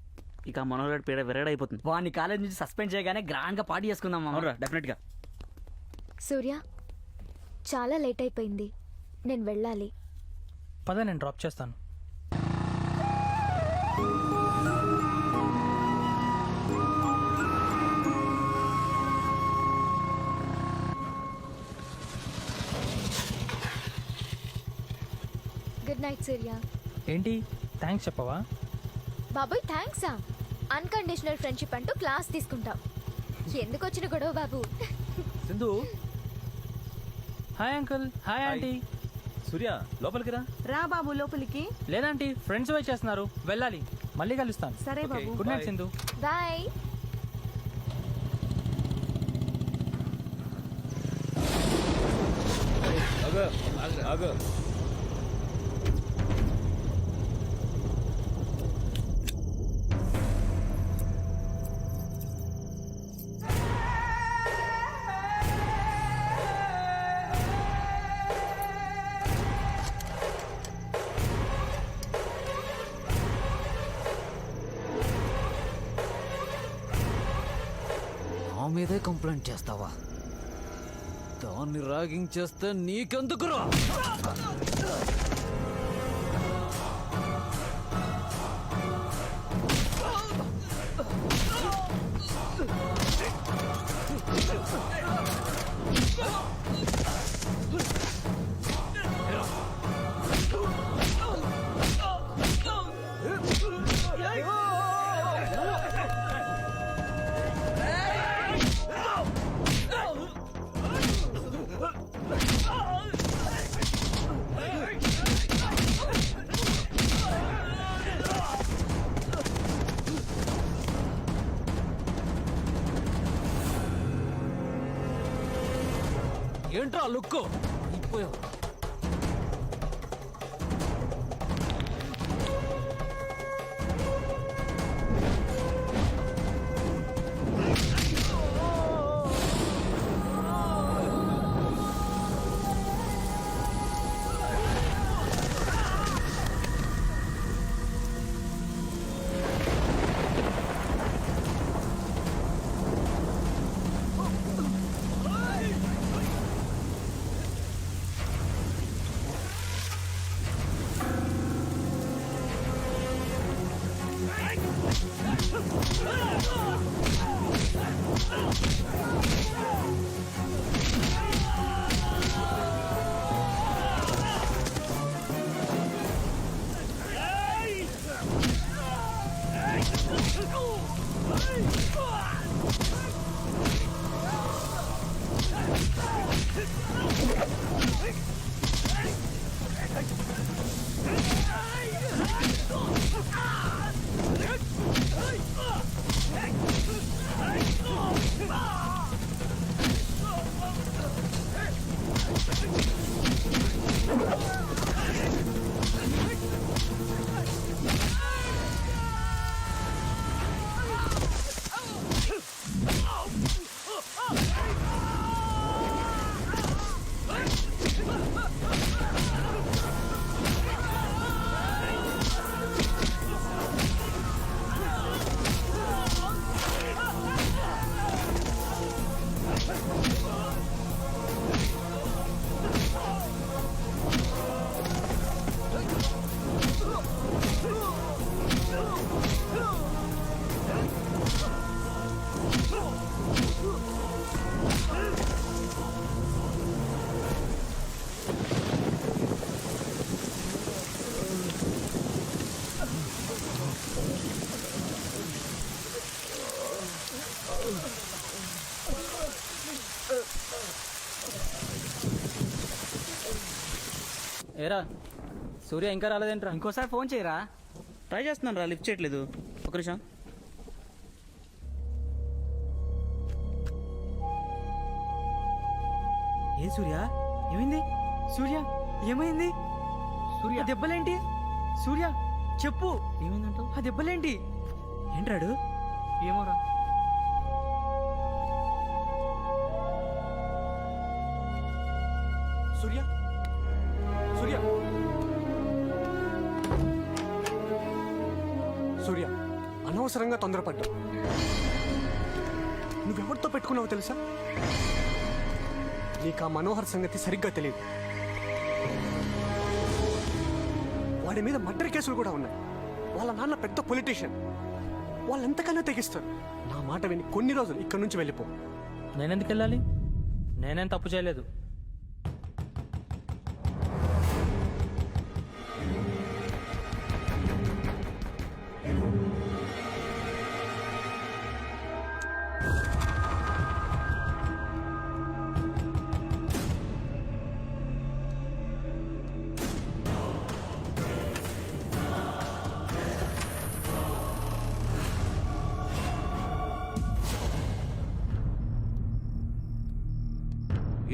ఇక మనోహర్ పీడ విరగడైపోతుంది. వాడిని కాలేజ్ నుంచి సస్పెండ్ చేయగానే గ్రాండ్ గా పార్టీ చేసుకుందాం. అవునరా, డెఫినెట్ గా. సూర్య, చాలా లేట్ అయిపోయింది, నేను వెళ్ళాలి. పద, నేను డ్రాప్ చేస్తాను. Good night Surya. ఏంటి థ్యాంక్స్ చెప్పవా? బాబోయ్ థ్యాంక్సా? అన్కండిషనల్ ఫ్రెండ్షిప్ అంటూ క్లాస్ తీసుకుంటాం. ఎందుకు వచ్చిన గొడవ బాబు? Sindhu. Hi uncle. Hi aunty. Surya లోపలికి రా. రా బాబు లోపలికి. లేదంటీ, ఫ్రెండ్స్ వెయిట్ చేస్తున్నారు, వెళ్ళాలి. మళ్ళీ కలుస్తాను. సరే బాబు. Good night Sindhu. బాయ్. నా మీదే కంప్లైంట్ చేస్తావా? దాన్ని ర్యాగింగ్ చేస్తే నీకెందుకురా? ఏంట్రా లుక్? అయిపోయావు. ఏరా సూర్య ఇంకా రాలేదేంట్రా? ఇంకోసారి ఫోన్ చేయరా. ట్రై చేస్తున్నాను రా, లిఫ్ట్ చేయట్లేదు. ఒక నిమిషం. ఏ సూర్య, ఏమైంది? సూర్య ఏమైంది? సూర్య దెబ్బలేంటి? సూర్య చెప్పు, ఏమైందంటావు? ఆ దెబ్బలేంటి? ఏంట్రాడు? ఏమోరా. సూర్య సూర్య సూర్య అనవసరంగా తొందరపడ్డా. నువ్వెవరితో పెట్టుకున్నావో తెలుసా? నీకు ఆ మనోహర్ సంగతి సరిగ్గా తెలియదు. వాడి మీద మర్డర్ కేసులు కూడా ఉన్నాయి. వాళ్ళ నాన్న పెద్ద పొలిటీషియన్. వాళ్ళు ఎంతకన్నా తెగిస్తారు. నా మాట విని కొన్ని రోజులు ఇక్కడి నుంచి వెళ్ళిపో. నేనెందుకు వెళ్ళాలి? నేనేం తప్పు చేయలేదు.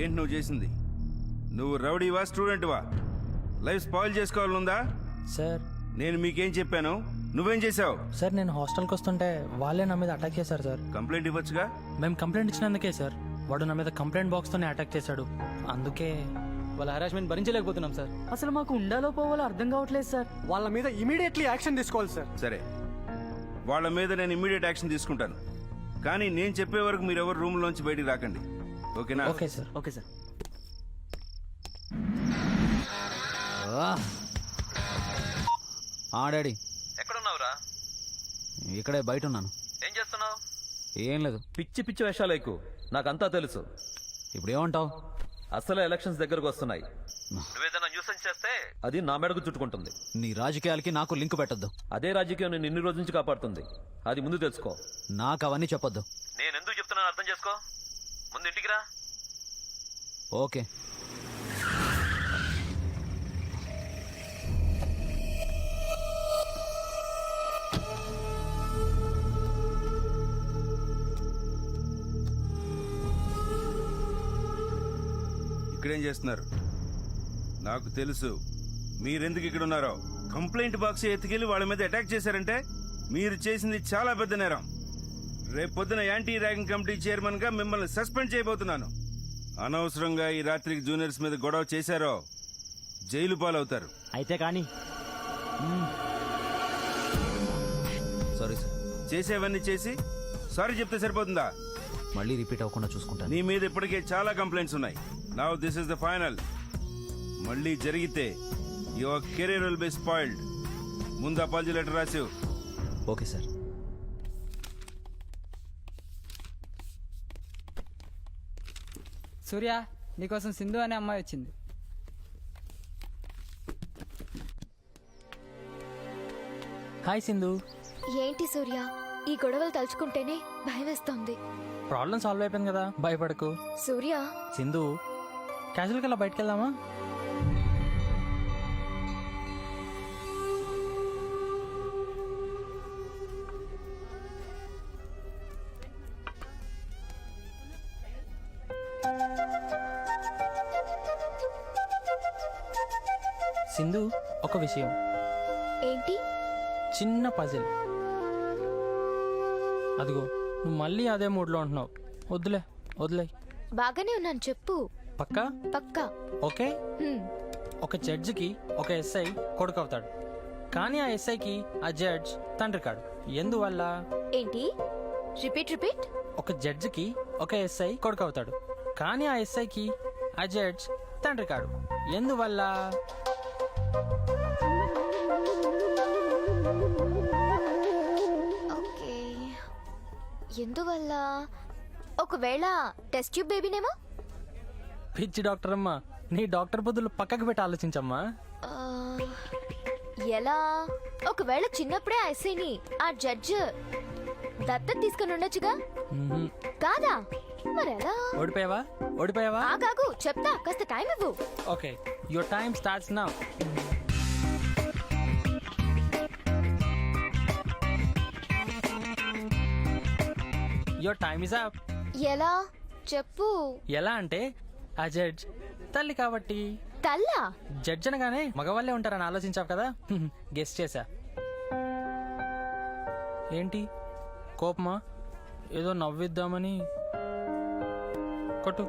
ఏంటి నువ్వు చేసింది? నువ్వు రౌడీవా స్టూడెంట్వా? లైఫ్ స్పాయిల్ చేసుకోవాలనుందా? సార్ నేను మీకేం చెప్పాను? నువ్వేం చేసావు? సార్ నేను హాస్టల్కి వస్తుంటే వాళ్ళే నా మీద అటాక్ చేశారు సార్. కంప్లైంట్ ఇవ్వచ్చుగా? మేము కంప్లైంట్ ఇచ్చినందుకే సార్. వాడు నా మీద కంప్లైంట్ బాక్స్తోనే అటాక్ చేశాడు. అందుకే వాళ్ళ హరాస్మెంట్ భరించలేకపోతున్నాం సార్. అసలు మాకు ఉండాలో పోవాలో అర్థం కావట్లేదు సార్. వాళ్ళ మీద ఇమీడియట్లీ యాక్షన్ తీసుకోవాలి సార్. సరే, వాళ్ళ మీద నేను ఇమ్మీడియట్ యాక్షన్ తీసుకుంటాను. కానీ నేను చెప్పే వరకు మీరు ఎవరు రూమ్ లోంచి బయటికి రాకండి. ఓకేనా? Okay sir. Okay sir. Daddy ఎక్కడున్నావురా? ఇక్కడే బయట ఉన్నాను. ఏం చేస్తున్నావు? ఏం లేదు. పిచ్చి పిచ్చి వేషాలు ఎక్కువ. నాకంతా తెలుసు. ఇప్పుడు ఏమంటావు? అసలు ఎలక్షన్స్ దగ్గరకు వస్తున్నాయి. నువ్వేదైనా న్యూసెన్స్ చేస్తే అది నా మెడకు చుట్టుకుంటుంది. నీ రాజకీయాలకి నాకు లింక్ పెట్టద్దు. అదే రాజకీయం నేను ఇన్ని రోజుల నుంచి కాపాడుతుంది. అది ముందు తెలుసుకో. నాకు అవన్నీ చెప్పొద్దు. నేను ఎందుకు చెప్తున్నాను అర్థం చేసుకో. ముందు ఇంటికి రా. ఓకే. ఇక్కడేం చేస్తున్నారు? నాకు తెలుసు మీరెందుకు ఇక్కడ ఉన్నారో. కంప్లైంట్ బాక్స్ ఎత్తుకెళ్లి వాళ్ళ మీద అటాక్ చేశారంటే మీరు చేసింది చాలా పెద్ద నేరం. రేపు పొద్దున యాంటీ ర్యాగింగ్ కమిటీ చైర్మన్ గా మిమ్మల్ని సస్పెండ్ చేయబోతున్నాను. అనవసరంగా ఈ రాత్రికి జూనియర్స్ మీద గొడవ చేశారో జైలు పాలవుతారు. అయితే కానీ సారీ సార్. చేసేవన్నీ చేసి సారీ చెప్తే సరిపోతుందా? మళ్ళీ రిపీట్ అవ్వకుండా చూసుకుంటాను. నీ మీద ఇప్పటికే చాలా కంప్లైంట్స్ ఉన్నాయి. Now this is the final. మళ్ళీ జరిగితే your career will be spoiled. ముందు అపాలజీ లెటర్ రాసివ్. Okay sir. సూర్య, నీకోసం సింధు అనే అమ్మాయి వచ్చింది. హాయ్ సింధు. ఏంటి సూర్య, ఈ గొడవలు తలుచుకుంటేనే భయం వేస్తోంది. ప్రాబ్లం సాల్వ్ అయిపోయింది కదా, భయపడకు. సూర్య, సింధు క్యాజువల్గా అలా బయటకు వెళ్దామా? సింధు, ఒక విషయం. ఏంటి? చిన్న పజిల్. అదిగో నువ్వు మళ్ళీ అదే మూడ్లో ఉంటున్నావు. వద్దులే, వదిలే. బాగానే ఉన్నాను, చెప్పు. పక్కా? పక్కా. ఓకే. ఒక జడ్జికి ఒక ఎస్ఐ కొడుకు అవుతాడు, కానీ ఆ ఎస్ఐకి ఆ జడ్జ్ తండ్రి కాడు. ఎందువల్ల? ఏంటి? Repeat repeat. ఒక జడ్జికి ఒక ఎస్ఐ కొడుకు అవుతాడు, కానీ ఆ ఎస్ఐకి ఆ జడ్జ్ తండ్రి కాడు. ఎందువల్ల? ఓకే, ఎందువల్ల? ఒకవేళ టెస్ట్ ట్యూబ్ బేబీనేమో. పిచ్చి డాక్టర్ అమ్మా, నీ డాక్టర్ బుద్ధులు పక్కకు పెట్టి ఆలోచించమ్మా. ఆ, ఎలా? ఒకవేళ చిన్నప్పుడే ఆ ఎస్ఐని ఆ జడ్జ్ దత్తత తీసుకుని ఉండొచ్చుగా. కాదా? మరెలా? ఓడిపోయావా? ఆగాగు, చెప్తా, కాస్త టైం ఇవ్వు. Okay, your time starts now. Your time is up. ఎలా? చెప్పు. ఎలా అంటే ఆ జడ్జ్ తల్లి కాబట్టి. తల్లా? జడ్జ్ అనగానే మగవాళ్ళే ఉంటారని ఆలోచించావు కదా, గెస్ చేశా. ఏంటి కోపమా? ఏదో నవ్విద్దామని. కొట్టు.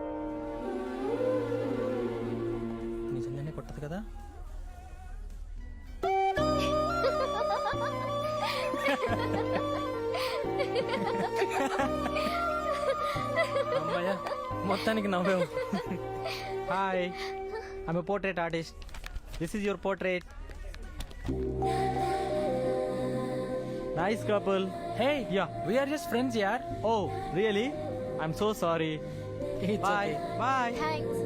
నిజంగానే కొట్టదు కదా? అమ్మయ్య, మొత్తానికి నవ్వావు. Hi, I'm a portrait artist. This is your portrait. Nice couple. Hey, yeah, we are just friends, yaar. Oh, really? I'm so sorry. It's Bye. okay. Bye. Thanks.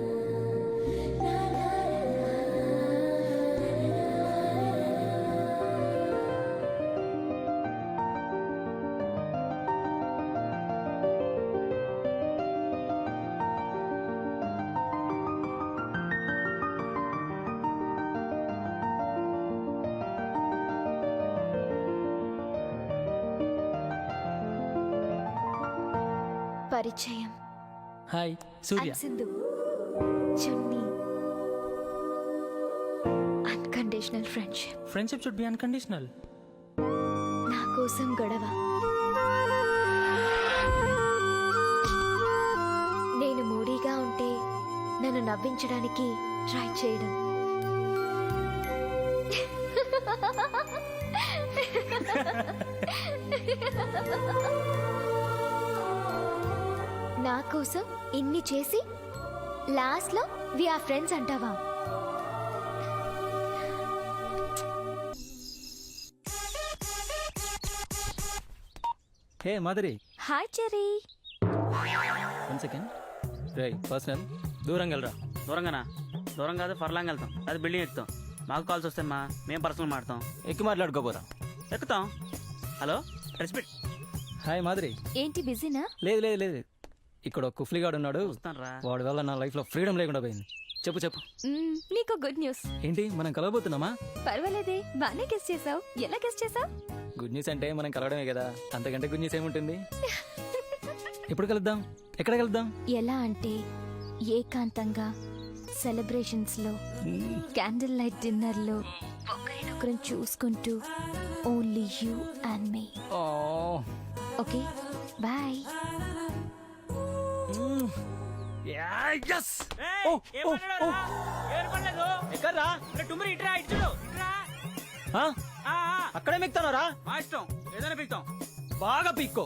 పరిచయం. హాయ్, సూర్య. I'm సింధు. చున్నీ. Unconditional friendship. Friendship should be unconditional. నా కోసం గొడవ. నేను మూడీగా ఉంటే నన్ను నవ్వించడానికి try చేయడం. నా కోసం ఇన్ని చేసి లాస్ట్ లో వి ఆర్ ఫ్రెండ్స్ అంటావా? Hey Madhuri. Hi cherry. 1 second. రే పర్సనల్. దూరం వెళ్ళరా. దూరంగానా? దూరం కాదు, ఫర్లాంగ్ వెళ్తాం. అది బిల్డింగ్ ఎక్కుతాం. మాకు కాల్స్ వస్తే మేము పర్సనల్ మాడతాం. ఎక్కి మాట్లాడుకోపోరా. ఎక్కుతాం. Hello, respect. హాయ్ మాధురి. ఏంటి బిజీనా? లేదు లేదు లేదు, ఇక్కడ ఒక కుఫ్లీగాడు ఉన్నాడు. వాడి వల్ల నా లైఫ్ లో ఫ్రీడమ్ లేకుండా పోయింది. చెప్పు చెప్పు. నీకు గుడ్ న్యూస్. ఏంటి, మనం కలవబోతున్నామా? పర్వాలేదే, బానే గెస్ చేసావు. ఎలా గెస్ చేసావు? గుడ్ న్యూస్ అంటే మనం కలవడమే కదా, అంతకంటే గుడ్ న్యూస్ ఏముంటుంది? ఎప్పుడు కలుద్దాం? ఎక్కడ కలుద్దాం? ఎలా అంటే ఏకాంతంగా సెలబ్రేషన్స్ లో, క్యాండిల్ లైట్ డిన్నర్ లో ఒకరినొకరం చూసుకుంటూ only you and me. Okay, bye. అక్కడే మిక్తానరా? మా ఇష్టం, ఏదైనా పిక్తాం. బాగా పిక్కో.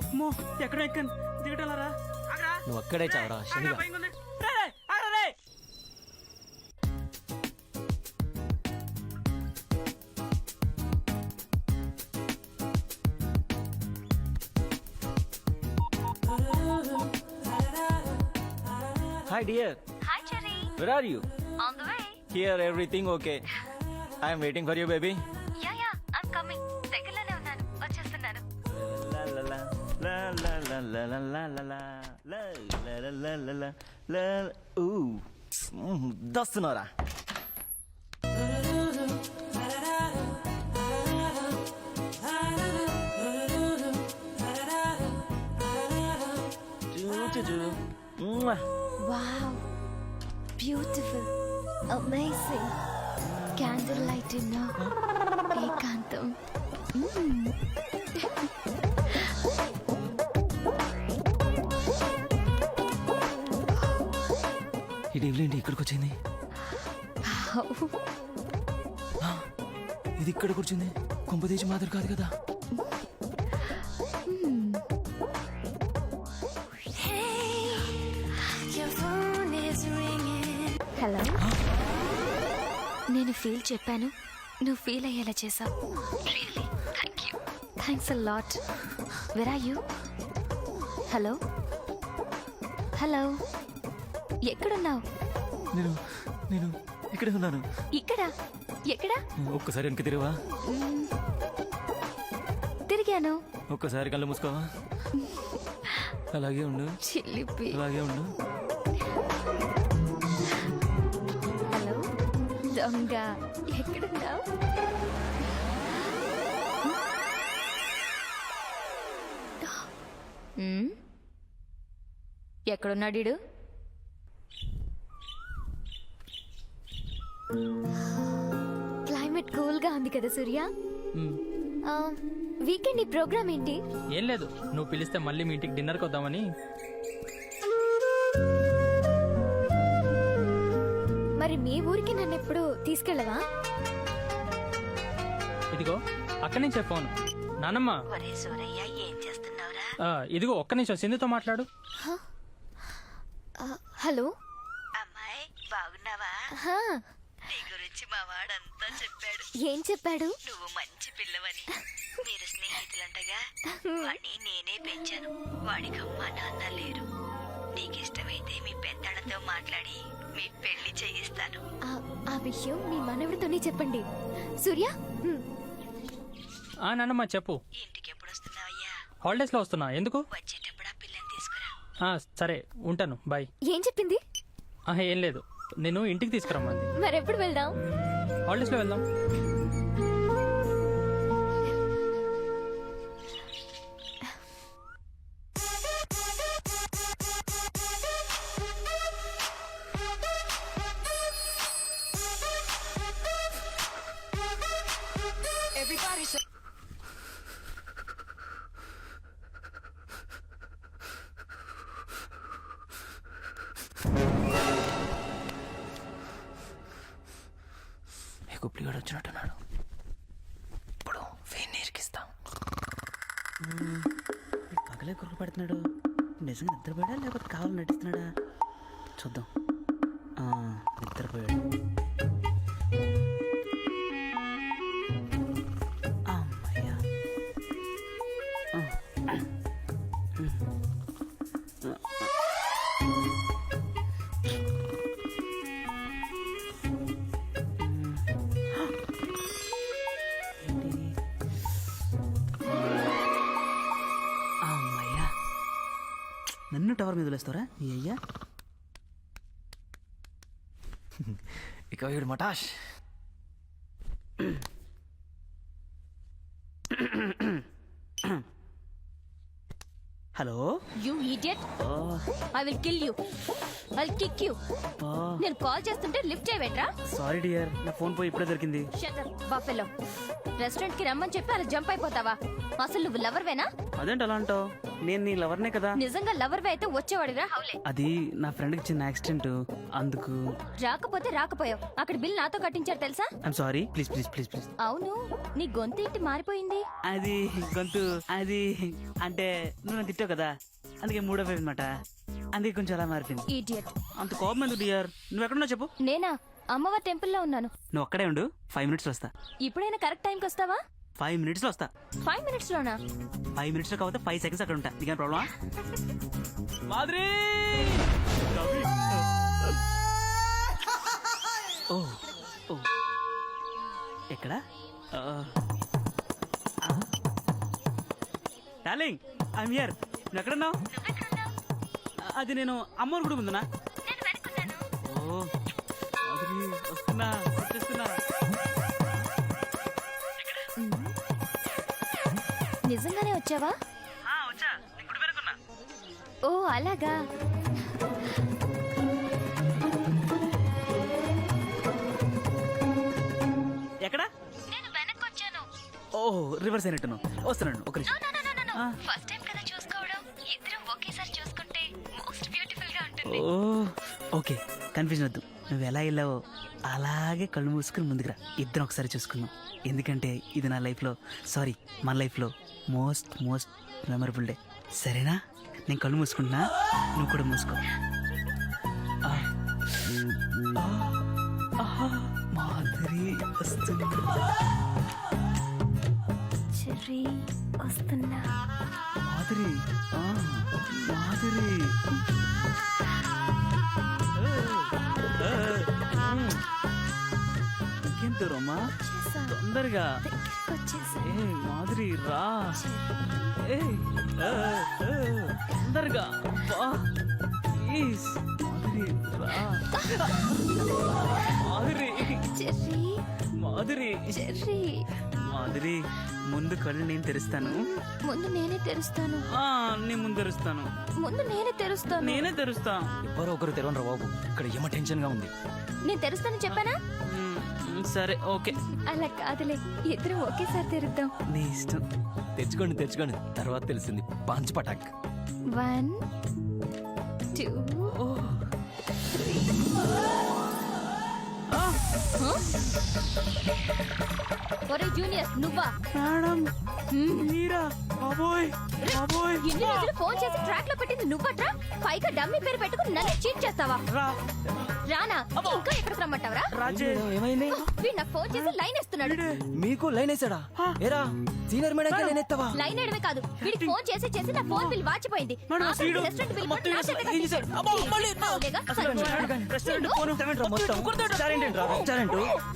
ఎక్కడ ఎక్కను దిగటాలరా? నువ్వు అక్కడే చావరా శనిగా. Hi dear. Hi Cherry. Where are you? On the way. Here everything okay. I am waiting for you baby. Yeah, I'm coming. దగ్గరలోనే ఉన్నాను, వచ్చేస్తున్నాను. దస్తున్నారా? Wow, beautiful, amazing. Candle light dinner, ఏకాంతం. ఇది ఇవ్వలేండి, ఇక్కడికి వచ్చింది. ఇది ఇక్కడ కూర్చుంది. కొంపదేశి మాదిరి కాదు కదా? Hey, you're hello. నేను ఫీల్ చెప్పాను, నువ్వు ఫీల్ అయ్యేలా చేసావు. Really thank you. Thanks a lot. Where are you? Hello hello, ఎక్కడున్నావు? నేను నేను ఇక్కడే ఉన్నాను. ఇక్కడ ఎక్కడ? ఒక్కసారి వెనక్కి తిరిగివా? తిరిగాను. ఒక్కసారి కళ్ళు మూసుకోవా? అలాగే ఉండు, చిలిపి. అలాగే ఉండు. హలో దొంగ, ఎక్కడున్నావు? ఎక్కడున్నాడు వీడు? క్లైమేట్ కూల్ గా ఉంది కదా సూర్య. వీకెండ్ ఈ ప్రోగ్రామ్ ఏంటి? ఏం లేదు, నువ్వు పిలిస్తే మళ్ళీ మీ ఇంటికి డిన్నర్కి వద్దామని. మరి మీ ఊరికి నన్ను ఎప్పుడు తీసుకెళ్ళవా? ఇదిగో అక్కడి నుంచే ఫోన్. నానమ్మ, ఇదిగో ఒక్క నిమిషం సింధుతో మాట్లాడు. హలో అమ్మాయి, బాగున్నావా? నీ గురించి మా వాడంతా చెప్పాడు. ఏం చెప్పాడు? నువ్వు మంచి పిల్లవని, మీరు స్నేహితులంటగా. వాడిని నేనే పెంచాను. వాడికి అమ్మా నాన్న లేరు. నీకిష్టమైతే మీ పెద్దలతో మాట్లాడి మీ పెళ్లి చేయిస్తాను. ఆ విషయం మీ మనవడితోనే చెప్పండి. సూర్య. నానమ్మ చెప్పు. ఇంటికి ఎప్పుడు వస్తున్నావయ్యా? హాలిడేస్ లో వస్తున్నా. ఎందుకు? వచ్చేటప్పుడు ఆ పిల్లని తీసుకురా. సరే ఉంటాను, బాయ్. ఏం చెప్పింది? ఏం లేదు, నేను ఇంటికి తీసుకురమ్మంది. మరెప్పుడు వెళ్దాం? హాలిడేస్ లో వెళ్దాం. గుప్లిగాడు వచ్చినట్టున్నాడు. ఇప్పుడు ఫేన్ నేర్కిస్తాం. పగలే కురుకు పెడుతున్నాడు. నిజంగా నిద్రపోయాడా లేకపోతే కావాలి నటిస్తున్నాడా? చూద్దాం. నిద్రపోయాడు. అమ్మయ్యా. నన్ను టవర్ మీద వదిలేస్తారా నీ అయ్యా? ఇక వీడు మటాష్. Hello. You idiot, I will kill you, I will kick you. నేను కాల్ చేస్తుంటే లిఫ్ట్ చేయవేట్రా? సారీ డియర్, నా ఫోన్ పోయి ఇప్పుడే దొరికింది. Shut up buffalo. రెస్టారెంట్ కి రమ్మని చెప్పి అలా జంప్ అయిపోతావా? అసలు నువ్వు లవర్వేనా? అదేంటి అలా అంటావు? నేను నీ లవర్నే కదా. నిజంగా లవర్వే అయితే వచ్చేవాడిరా హౌలే. అది నా ఫ్రెండ్ కి చిన్న యాక్సిడెంట్, అందుకు. రాకపోతే రాకపోయావు, అక్కడ బిల్ నాతో కట్టించారు తెలుసా? I'm sorry, please please please please. అవును, నీ గొంతు ఏంటి మారిపోయింది? అది గొంతు, అది అంటే నువ్వు నన్ను తిట్టావు కదా, అందుకే మూడో ఫేజ్ అనమాట, అందుకే కొంచెం అలా మారిపోయింది. ఇడియట్. అంత కోపం ఎందుకు డియర్? నువ్వు ఎక్కడున్నావు చెప్పు. నేనా? అమ్మవారి టెంపుల్లో ఉన్నాను. నువ్వు ఒక్కడే ఉండు, 5 minutes వస్తా. ఇప్పుడైనా కరెక్ట్ టైంకి వస్తావా? 5 minutes వస్తా. 5 minutes లోనా? 5 minutes లో కాకపోతే 5 seconds అక్కడ ఉంటా. నీకేం ప్రాబ్లమా? మాధురి. ఓ ఓ ఎక్కడ? Darling, I'm here. నువ్వు ఎక్కడున్నావు? అది నేను అమ్మోరు గుడి ముందునా? ఓ మాధురి, వస్తున్నా, వచ్చేస్తున్నా. నిజంగానే వచ్చావా? వచ్చా, గుడి వెనుకున్నా. ఓ అలాగా. ఎక్కడ? నేను వెనక్కి వచ్చాను. ఓ రివర్స్ అయినట్టును. వస్తున్నాను, ఒక నిమిషం. ఫస్ట్ టైం కదా చూసుకోవడం, ఇద్దరం ఒకేసారి చూసుకుంటే మోస్ట్ బ్యూటిఫుల్ గా ఉంటుంది. ఓ ఓకే, కన్ఫ్యూజన్ వద్దు. నువ్వు ఎలా వెళ్ళావో అలాగే కళ్ళు మూసుకుని ముందుకురా. ఇద్దరం ఒకసారి చూసుకుందాం. ఎందుకంటే ఇది నా లైఫ్లో, సారీ మన లైఫ్లో మోస్ట్ మోస్ట్ మెమరబుల్ డే. సరేనా? నేను కళ్ళు మూసుకుంటున్నా, నువ్వు కూడా మూసుకో. చెర్రీ వస్తున్నా. మాధురి మాధురి ఇంకేం దూరమ్మా తొందరగా ఏ మాధురి రా ఏ తొందరగా ప్లీజ్ మాధురి రా మాధురి చెర్రీ మాధురి చెర్రీ మాధురి ముందు కళ్ళు నేను తెరుస్తాను. ముందు నేనే తెరుస్తాను. నేను ముందు తెరుస్తాను. ముందు నేనే తెరుస్తాను. నేనే తెరుస్తా. ఎవరో ఒకరు తెరవనరా బాబు, ఇక్కడ ఏమో టెన్షన్ గా ఉంది. నేను తెరుస్తాను చెప్పానా? సరే ఓకే. అలా కాదులే, ఇద్దరు ఒకేసారి తెరుద్దాం. నీ ఇష్టం. తెచ్చుకోండి తర్వాత తెలిసింది పంచ్ పటాక్. 1 2 ఒరే జూనియర్ నువ్వా? మేడం మీరా? బాబోయ్ బాబోయ్, ఇన్ని రోజులు ఫోన్ చేసి ట్రాక్ లో పెట్టింది నువ్వట్రా? పైగా డమ్మీ పేరు పెట్టుకుని నన్ను చీట్ చేస్తావా? రానా? ఇంకా ఎక్కడికి రమ్మంటావరా? ఏమైంది? వీడు నాకు ఫోన్ చేసి లైన్ వేస్తున్నాడు. మీకు లైన్ వేసాడా? ఏరా సీనియర్ మేడం లైన్ ఎత్తావా? లైన్ వేయడమే కాదు, వీడికి ఫోన్ చేసి నా ఫోన్ బిల్ వాచిపోయింది. రెస్టారెంట్ బిల్ కూడా నా చేత కట్టించాడు.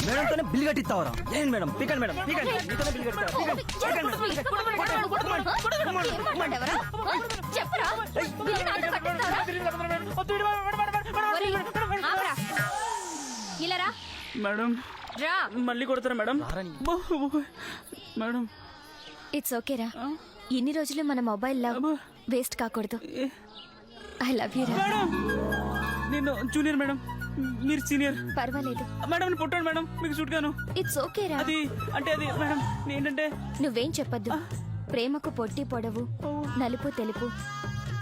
మేడంతోనే బిల్ కట్టిస్తావరా? ఏంటి మేడం? పికండి మేడం, ఏమంటావరా? చెప్పరా? బిల్లు నాతో కట్టిస్తావరా? ఒరేయ్, ఆపరా. ఇలా రా. మేడం రా. మళ్ళీ కొడతారా మేడం? మేడం ఇట్స్ ఓకే రా. ఇన్ని రోజులు మన మొబైల్ లవ్ వేస్ట్ కాకూడదు. ఐ లవ్ యూ రా. నేను జూనియర్ మేడం, మీరు సీనియర్. పర్వాలేదు మేడం పుట్టాను మేడం, మీకు సూట్ గాను. ఇట్స్ ఓకే రా. అది అంటే అది మేడం ఏంటంటే నువ్వేం చెప్పద్దు. ప్రేమకు పొట్టి పొడవు, నలుపు తెలుపు,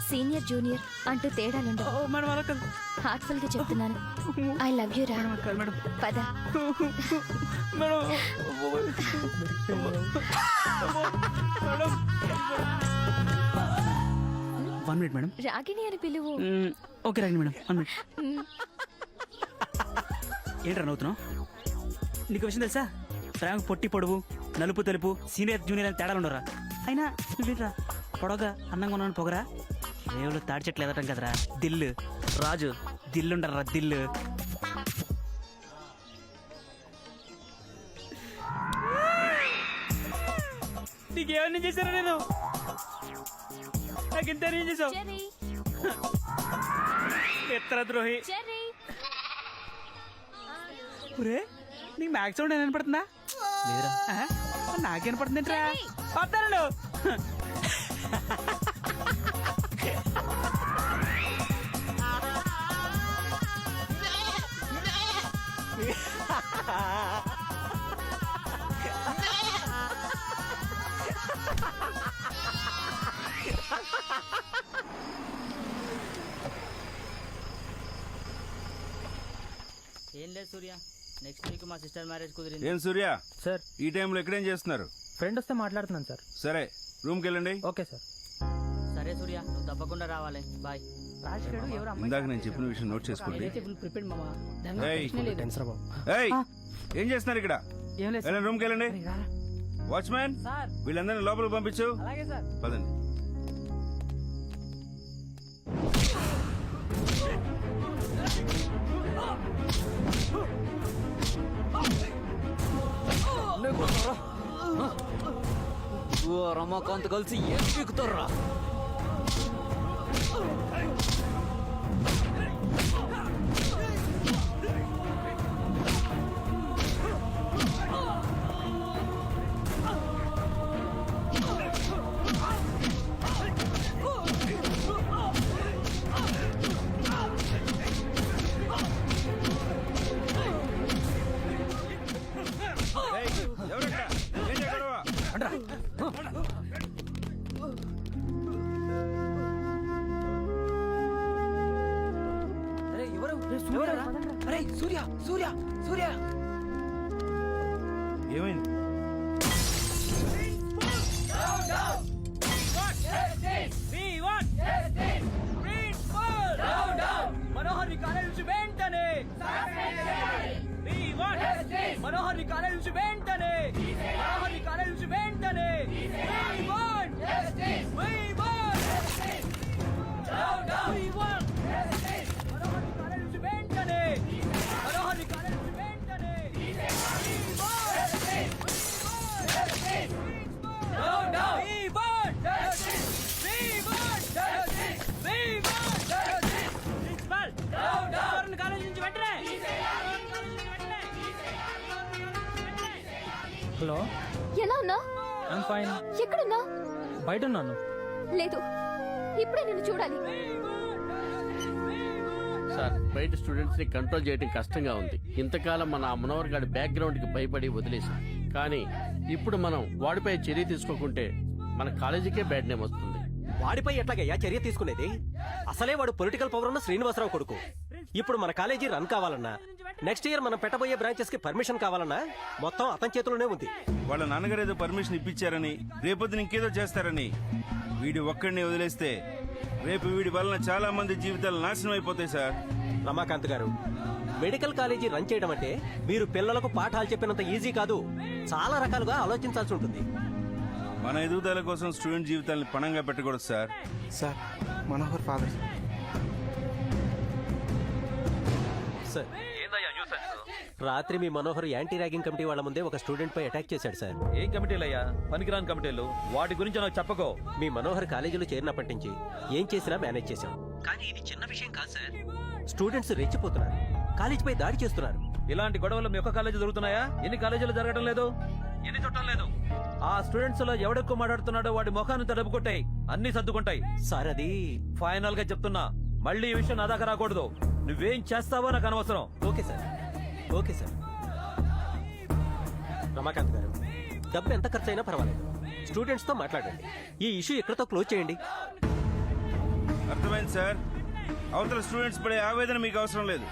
సీనియర్ జూనియర్ అంటూ తేడాలుండవు. మేడం అలా కాదు, హార్ట్ఫుల్ గా చెప్తున్నాను. ఐ లవ్ యూ రా. మేడం పద. Madam one minute madam. Ragini అని పిలువు. Okay Ragini madam, 1 minute. ఏంట్రా నవ్వుతున్నావు? నీకు విషయం తెలుసా? ప్రేమకు పొట్టి పొడవు, నలుపు తెలుపు, సీనియర్ జూనియర్ అని తేడాలు ఉండరా? అయినా నువ్వేంట్రా పొడవుగా అందంగా ఉన్నాను పొగరా? రేవులో తాడి చెట్లు ఎదటం కదరా దిల్లు. రాజు దిల్లుండరా దిల్లు. నీకేమన్నా చేశారా? నేను నాకు ఇంత ఏం చేసావు? ఎత్తర ద్రోహి. ఒరే నీకు మ్యాక్స్ సౌండ్ ఏమైనా వినపడుతుందా? నాకు వినపడుతుంది ఏంట్రా? పడతాను. ఏం లేదు సూర్య, నెక్స్ట్ వీక్ మా సిస్టర్ మ్యారేజ్ కుదిరింది. ఏం సూర్య సార్ ఈ టైంలో ఎక్కడేం చేస్తున్నారు? ఫ్రెండ్ వస్తే మాట్లాడుతున్నాను సార్. సరే రూమ్కి వెళ్ళండి. Okay sir. సరే సూర్య, నువ్వు తప్పకుండా రావాలి. బాయ్. ఇందాక నేను చెప్పిన విషయం నోట్ చేసుకోండి. ఏయ్, ఏం చేస్తున్నారు ఇక్కడ? రూమ్కి వెళ్ళండి. వాచ్మ్యాన్ వీళ్ళందరినీ లోపలికి పంపించు. పదండి. రమాకాంత్ కలిసి ఏం పీకుతారా? సూర్య సూర్య సూర్య ఏమైంది? మనోహర్ కాలేజ్ నుంచి వెంటనే మనోహర్ హలో, ఎలా ఉన్నా? I'm fine. ఎక్కడున్నా? బయట ఉన్నాను. లేదు, ఇప్పుడే నిన్ను చూడాలి. సార్, బయట స్టూడెంట్స్ ని కంట్రోల్ చేయడం కష్టంగా ఉంది. ఇంతకాలం మన మనోహర్ గారి బ్యాక్గ్రౌండ్ కి భయపడి వదిలేశాం. కానీ ఇప్పుడు మనం వాడిపై చర్య తీసుకోకుంటే మన కాలేజీకే బ్యాడ్ నేమ్ వస్తుంది. వాడిపై ఎట్లాగయ్యా చర్య తీసుకునేది? అసలే వాడు పొలిటికల్ పవర్ ఉన్న శ్రీనివాసరావు కొడుకు. ఇప్పుడు మన కాలేజీ రన్ కావాలన్నా, నెక్స్ట్ ఇయర్ మనం పెట్టబోయే బ్రాంచెస్ కి పర్మిషన్ కావాలన్నా మొత్తం అతని చేతిలోనే ఉంది. వాళ్ళ నాన్నగారు ఏదో పర్మిషన్ ఇప్పించారని, రేపొద్దున ఇంకేదో చేస్తారని వీడి ఒక్కడిని వదిలేస్తే రేపు వీడి వలన చాలా మంది జీవితాలు నాశనం అయిపోతాయి సార్. రమాకాంత్ గారు, మెడికల్ కాలేజీ రన్ చేయడం అంటే మీరు పిల్లలకు పాఠాలు చెప్పినంత ఈజీ కాదు. చాలా రకాలుగా ఆలోచించాల్సి ఉంటుంది. మన ఎదుగుదల కోసం స్టూడెంట్ జీవితాలను పణంగా పెట్టకూడదు sir. Sir, Manohar father. Sir, రాత్రి మీ మనోహర్ యాంటీ ర్యాగింగ్ కమిటీ వాళ్ళ ముందే ఒక స్టూడెంట్ పై అటాక్ చేశాడు సార్. ఏం కమిటీలయ్యా? పనికిరాని కమిటీలు. వాటి గురించి నాకు చెప్పకో. మీ మనోహర్ కాలేజీలో చేరినప్పటి నుంచి ఏం చేసినా మేనేజ్ చేశాం. కానీ ఇది చిన్న విషయం కాదు సార్. స్టూడెంట్స్ రెచ్చిపోతున్నారు, కాలేజీపై దాడి చేస్తున్నారు. ఇలాంటి గొడవలు మీ ఒక్క కాలేజీ జరుగుతున్నాయా? ఎన్ని కాలేజీలు జరగడం లేదు? ఎన్ని చుట్టం లేదు? ఆ స్టూడెంట్స్ లో ఎవడెక్కువ మాట్లాడుతున్నాడో వాడి ముఖాన్ని తడుపు కొట్టాయి, అన్ని సర్దుకుంటాయి. సార్, అది ఫైనల్ గా చెప్తున్నా, మళ్ళీ ఈ విషయం నా దాకా రాకూడదు. నువ్వేం చేస్తావో నాకు అనవసరం. Okay sir, okay sir. Ramakanth గారు, డబ్బు ఎంత ఖర్చు అయినా పర్వాలేదు, స్టూడెంట్స్ తో మాట్లాడండి. ఈ ఇష్యూ ఎక్కడితో క్లోజ్ చేయండి. అర్థమైంది సార్. అవతల స్టూడెంట్స్ పడే ఆవేదన మీకు అవసరం లేదు.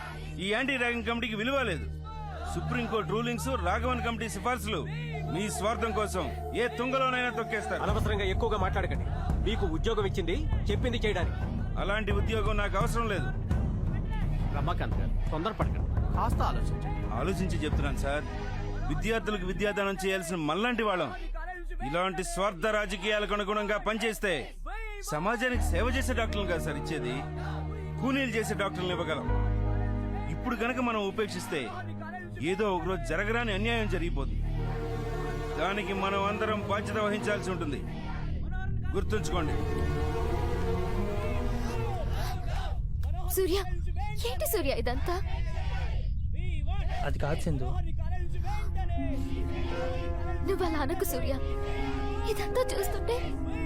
ఈ యాంటీ ర్యాగింగ్ కమిటీకి విలువ లేదు. సుప్రీంకోర్టు రూలింగ్స్, రాఘవన్ కమిటీ సిఫార్సులు మీ స్వార్థం కోసం ఏ తుంగలోనైనా తొక్కేస్తారు. అనవసరంగా ఎక్కువగా మాట్లాడకండి. మీకు ఉద్యోగం ఇచ్చింది చెప్పింది చేయడానికి. అలాంటి ఉద్యోగం నాకు అవసరం లేదు. రమాకాంత్ గారు, తొందరపడకండి, కాస్త ఆలోచించండి. ఆలోచించి చెప్తున్నాను సార్. విద్యార్థులకు విద్యాదానం చేయాల్సిన మళ్ళంటి వాళ్ళం ఇలాంటి స్వార్థ రాజకీయాలకు అనుగుణంగా పనిచేస్తే సమాజానికి సేవ చేసే డాక్టర్లు కాదు సార్ ఇచ్చేది, కూలీలు చేసే డాక్టర్లు ఇవ్వగలం. ఇప్పుడు గనక మనం ఉపేక్షిస్తే ఏదో ఒకరోజు జరగరాని అన్యాయం జరిగిపోతుంది. దానికి మనం అందరం బాధ్యత వహించాల్సి ఉంటుంది. గుర్తుంచుకోండి. సూర్య, ఏంటి సూర్య ఇదంతా? అది కాదు సింధు. నువ్వు అలా అనకు సూర్య. ఇదంతా చూస్తుంటే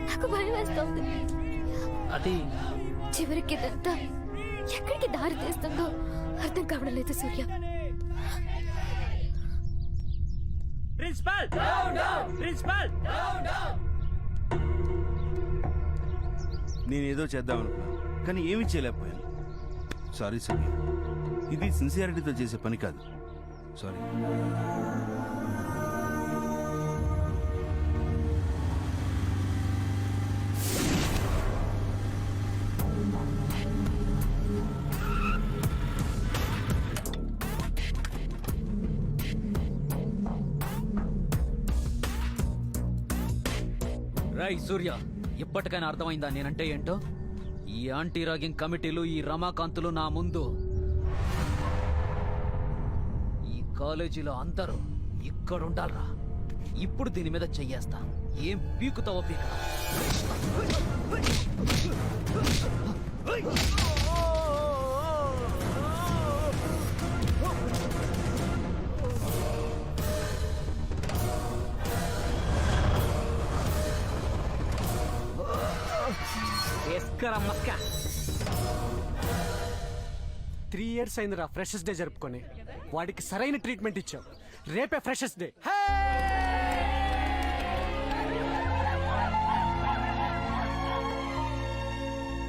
నాకు భయం వేస్తోంది. అది చివరికి ఇదంతా ఎక్కడికి దారి తీస్తుందో అర్థం కావడం లేదు సూర్య. Principal, principal. నేనేదో చేద్దామనుకున్నా, కానీ ఏమీ చేయలేకపోయాను. సారీ సూర్య, ఇది సిన్సియారిటీతో చేసే పని కాదు. సారీ. రై సూర్య, ఇప్పటికైనా అర్థమైందా నేనంటే ఏంటో? ఈ యాంటీ ర్యాగింగ్ కమిటీలు, ఈ రమాకాంతులు నా ముందు, ఈ కాలేజీలో అందరూ ఇక్కడుండాలరా. ఇప్పుడు దీని మీద చెయ్యేస్తా. ఏం పీకుతావో పీక. మస్కా 3 years అయిందిరా ఫ్రెషర్స్ డే జరుపుకొని. వాడికి సరైన ట్రీట్మెంట్ ఇచ్చావు. రేపే ఫ్రెషర్స్ డే.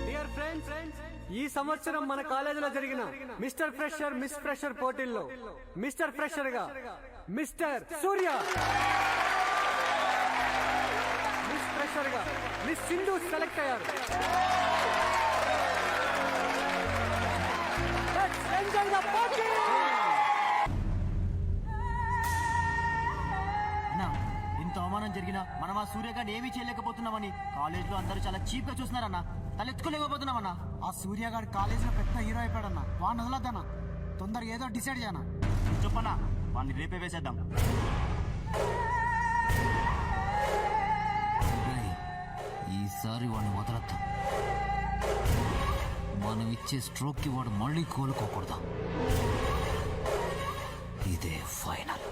డియర్ ఫ్రెండ్స్, ఈ సంవత్సరం మన కాలేజీలో జరిగిన మిస్టర్ ఫ్రెషర్, మిస్ ఫ్రెషర్ పోటీల్లో మిస్టర్ ఫ్రెషర్ గా మిస్టర్ సూర్య, మిస్ ఫ్రెషర్ గా మిస్ సింధు సెలెక్ట్ అయ్యారు. Enjoy the party! ఇంత అవమానం జరిగినా మనం ఆ సూర్యగాడిని ఏమీ చేయలేకపోతున్నామని కాలేజ్ లో అందరూ చాలా చీప్ గా చూస్తున్నారన్నా. తలెత్తుకోలేకపోతున్నామన్నా. ఆ సూర్యగాడు కాలేజీలో పెద్ద హీరో అయిపోయాడన్నా. వాడిని వదలద్దన్నా. తొందరగా ఏదో డిసైడ్ చేయనా. చెప్పన్నా, వాడిని రేపే వేసేద్దాం. ఈసారి వాడిని వదలద్దు. మనం ఇచ్చే స్ట్రోక్ కి వాడు మళ్ళీ కోలుకోకూడదు. ఇదే ఫైనల్.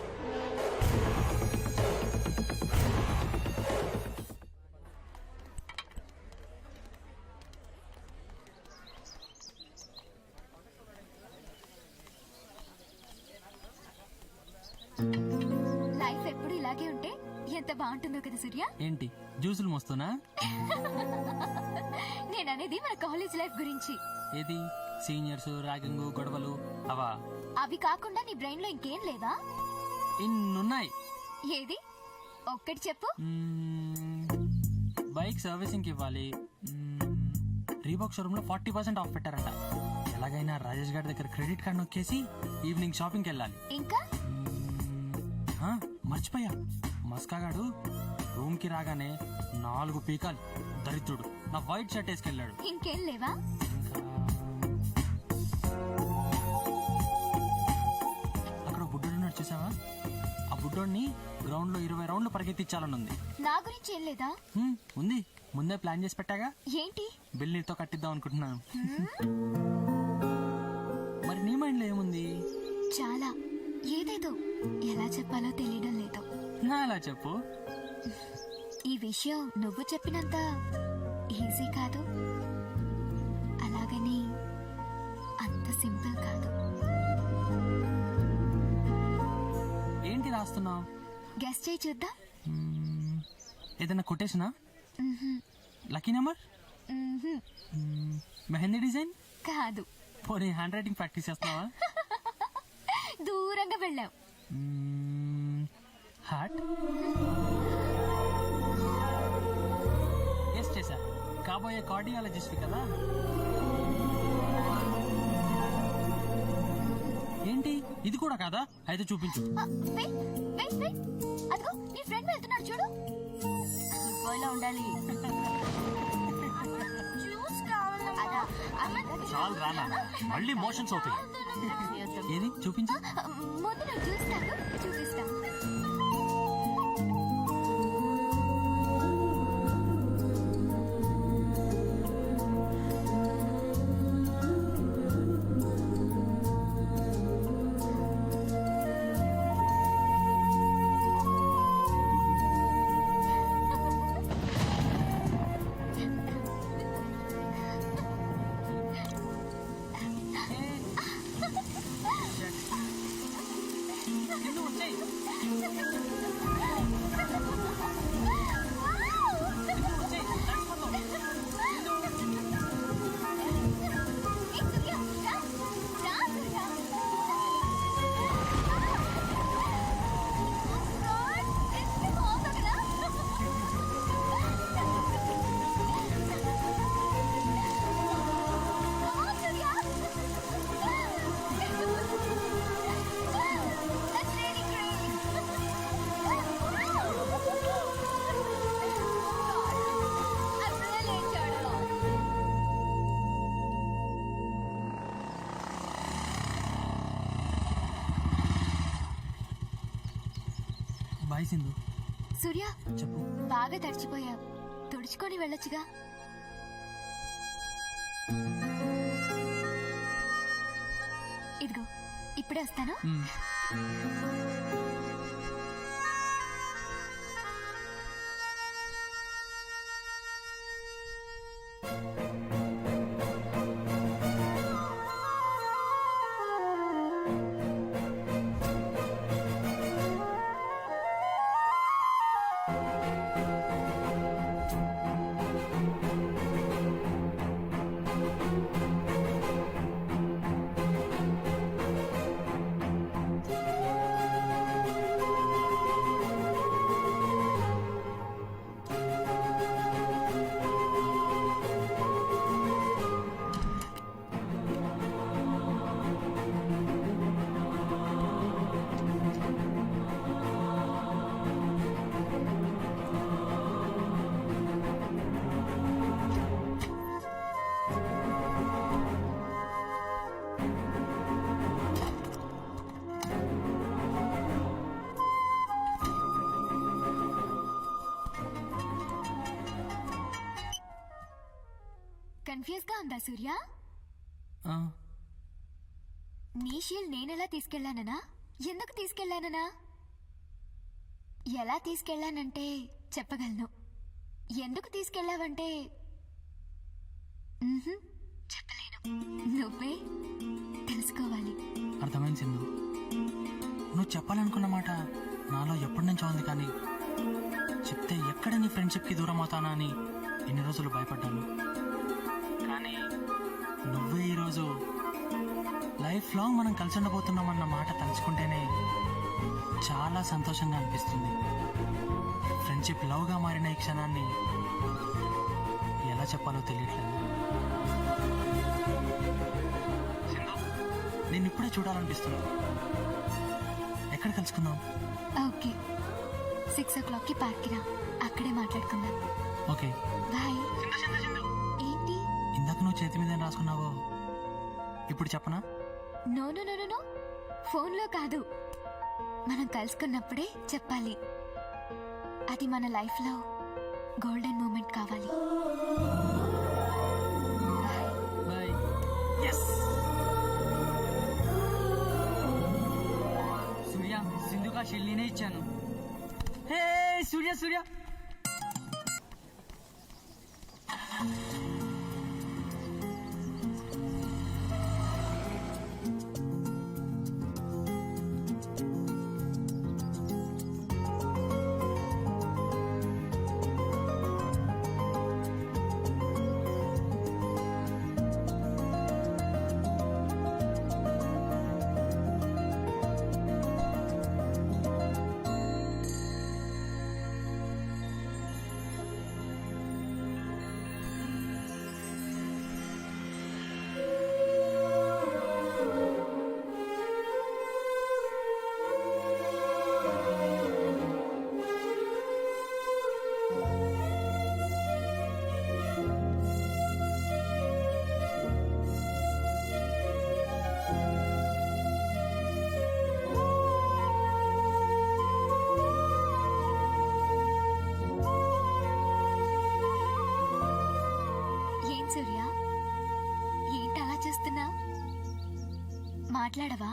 లైఫ్ ఎప్పుడు ఇలాగే ఉంటే ఎంత బాగుంటుందో కదా సూర్య. ఏంటి జ్యూసులు మోస్తున్నా? నేననేది మన కాలేజ్ లైఫ్ గురించి. ఏది సీనియర్స్ ర్యాగింగ్ గొడవలు అవా? అవి కాకుండా నీ బ్రెయిన్ లో ఇంకేం లేదా? ఇన్నున్నాయి. ఏది ఒక్కటి చెప్పు. బైక్ సర్వీసింగ్ ఇవ్వాలి. రీబాక్ షోరూమ్ లో 40% ఆఫ్ పెట్టారంట. ఎలాగైనా రాజేష్ గారి దగ్గర క్రెడిట్ కార్డ్ నొక్కేసి ఈవినింగ్ షాపింగ్కి వెళ్ళాలి. ఇంకా మర్చిపోయా, మస్కాగాడు రూమ్ కి రాగానే 4 పీకాలు దరిద్రుడు నా వైట్ షర్ట్ వేసుకెళ్ళాడు. ఇంకేం లేవా? అక్కడ బుడ్డోడు ఉన్నాడు చూసావా? ఆ బుడ్డోడిని గ్రౌండ్ లో 20 రౌండ్లు పరిగెత్తించాలని ఉంది. నా గురించి ఏం లేదా? ఉంది, ముందే ప్లాన్ చేసి పెట్టాగా. ఏంటి? బిల్ నీతో కట్టిద్దాం అనుకుంటున్నాను. మరి నీ మైండ్ లో ఏముంది? చాలా, ఏదేదో ఎలా చెప్పాలో తెలియడం లేదు. నా అలా చెప్పు. ఈ విషయం నువ్వు చెప్పినంత ఈజీ కాదు, అలాగని అంత సింపుల్ కాదు. ఏంటి రాస్తున్నావు? గెస్ చేయి చూద్దాం. ఏదైనా కొటేషనా? Lucky number? మెహందీ డిజైన్? కాదు. పోనీ హ్యాండ్ రైటింగ్ ప్రాక్టీస్ చేస్తున్నావా? దూరంగా వెళ్ళావు. హార్ట్? ఎస్ చేశా. కాబోయే కార్డియాలజిస్ట్ కదా. ఏంటి ఇది కూడా కాదా? అయితే చూపించు. అదిగో నీ ఫ్రెండ్ వెళ్తున్నాడు చూడు. బాయ్లా ఉండాలి. చాలు రానా, మళ్ళీ మోషన్స్ అవుతాయి. ఏది చూపించు. ముందు నువ్వు చూస్తాను, చూపిస్తా. బాయ్ సింధు. సూర్య చెప్పు. బాగా తడిచిపోయావు, తుడుచుకొని వెళ్ళొచ్చుగా. ఇదిగో ఇప్పుడే వస్తాను. కన్ఫ్యూజ్ గా ఉందా సూర్య? నీ షీల్ నేనెలా తీసుకెళ్లాననా? ఎందుకు తీసుకెళ్లాననా? ఎలా తీసుకెళ్లానంటే చెప్పగలను. ఎందుకు తీసుకెళ్లావంటే చెప్పలేను. నువ్వే తెలుసుకోవాలి. అర్థమైంది సింధు. నువ్వు చెప్పాలనుకున్న మాట నాలో ఎప్పటి నుంచో ఉంది, కానీ చెప్తే ఎక్కడ నీ ఫ్రెండ్షిప్కి దూరం అవుతానా అని ఎన్ని రోజులు భయపడ్డాను. కానీ నువ్వే ఈరోజు లైఫ్ లాంగ్ మనం కలిసి ఉండబోతున్నామన్న మాట తలుచుకుంటేనే చాలా సంతోషంగా అనిపిస్తుంది. ఫ్రెండ్షిప్ లవ్గా మారిన ఈ క్షణాన్ని ఎలా చెప్పాలో తెలియట్లేదు. సింధు, నేను ఇప్పుడే చూడాలనిపిస్తుంది. ఎక్కడ కలుసుకుందాం? ఓకే, 6 o'clockకి పార్క్కి రా, అక్కడే మాట్లాడుకుందాం. Okay bye. ఏంటి? ఇందాక నువ్వు చేతి మీద ఏం రాసుకున్నావో ఇప్పుడు చెప్పనా? నో నో నో నో, ఫోన్లో కాదు, మనం కలుసుకున్నప్పుడే చెప్పాలి. అది మన లైఫ్లో గోల్డెన్ మూమెంట్ కావాలి. సూర్య, సింధుగా షెల్లీనే ఇచ్చాను. హే సూర్య సూర్య, ఏం సూర్య, ఏంటి అలా చేస్తున్నా? మాట్లాడవా?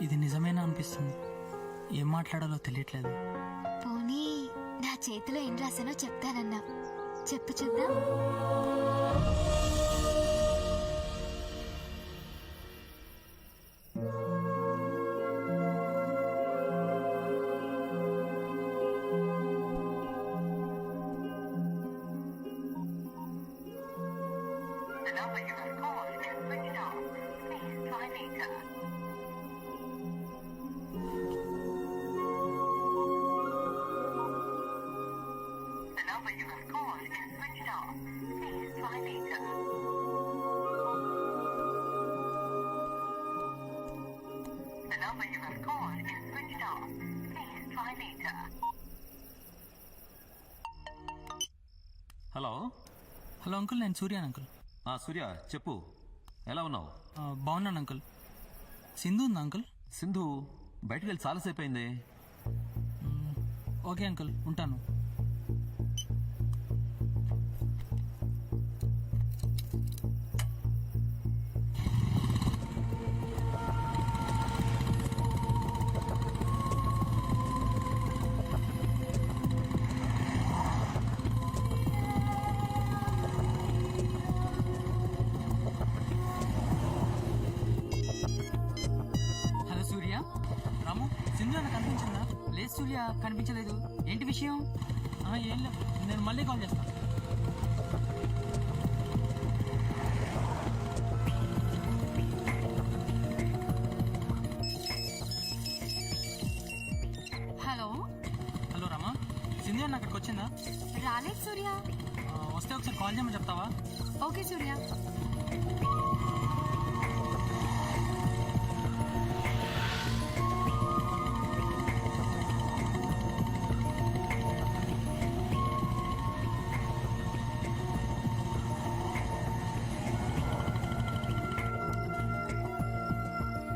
ఇది నిజమేనా అనిపిస్తుంది. ఏం మాట్లాడాలో తెలియట్లేదు. పోనీ నా చేతిలో ఏం రాసానో చెప్తానన్నా, చెప్పు చూద్దాం. హలో హలో అంకుల్, నేను సూర్యాన్ అంకుల్. సూర్య చెప్పు, ఎలా ఉన్నావు? బాగున్నాను అంకుల్. సింధు ఉందా అంకుల్? సింధు బయటకు వెళ్ళి చాలాసేపు అయింది. ఓకే అంకుల్, ఉంటాను. హలో సూర్య. రాము, సింధు నాకు కనిపించిందా? లేదు సూర్య, కనిపించలేదు. ఏంటి విషయం? ఏం లేదు, నేను మళ్ళీ కాల్ చేస్తాను. హలో హలో రామా, సింధు అన్న అక్కడికి వచ్చిందా? రాలేదు సూర్య. వస్తే ఒకసారి కాల్ చేయమని చెప్తావా? ఓకే సూర్య.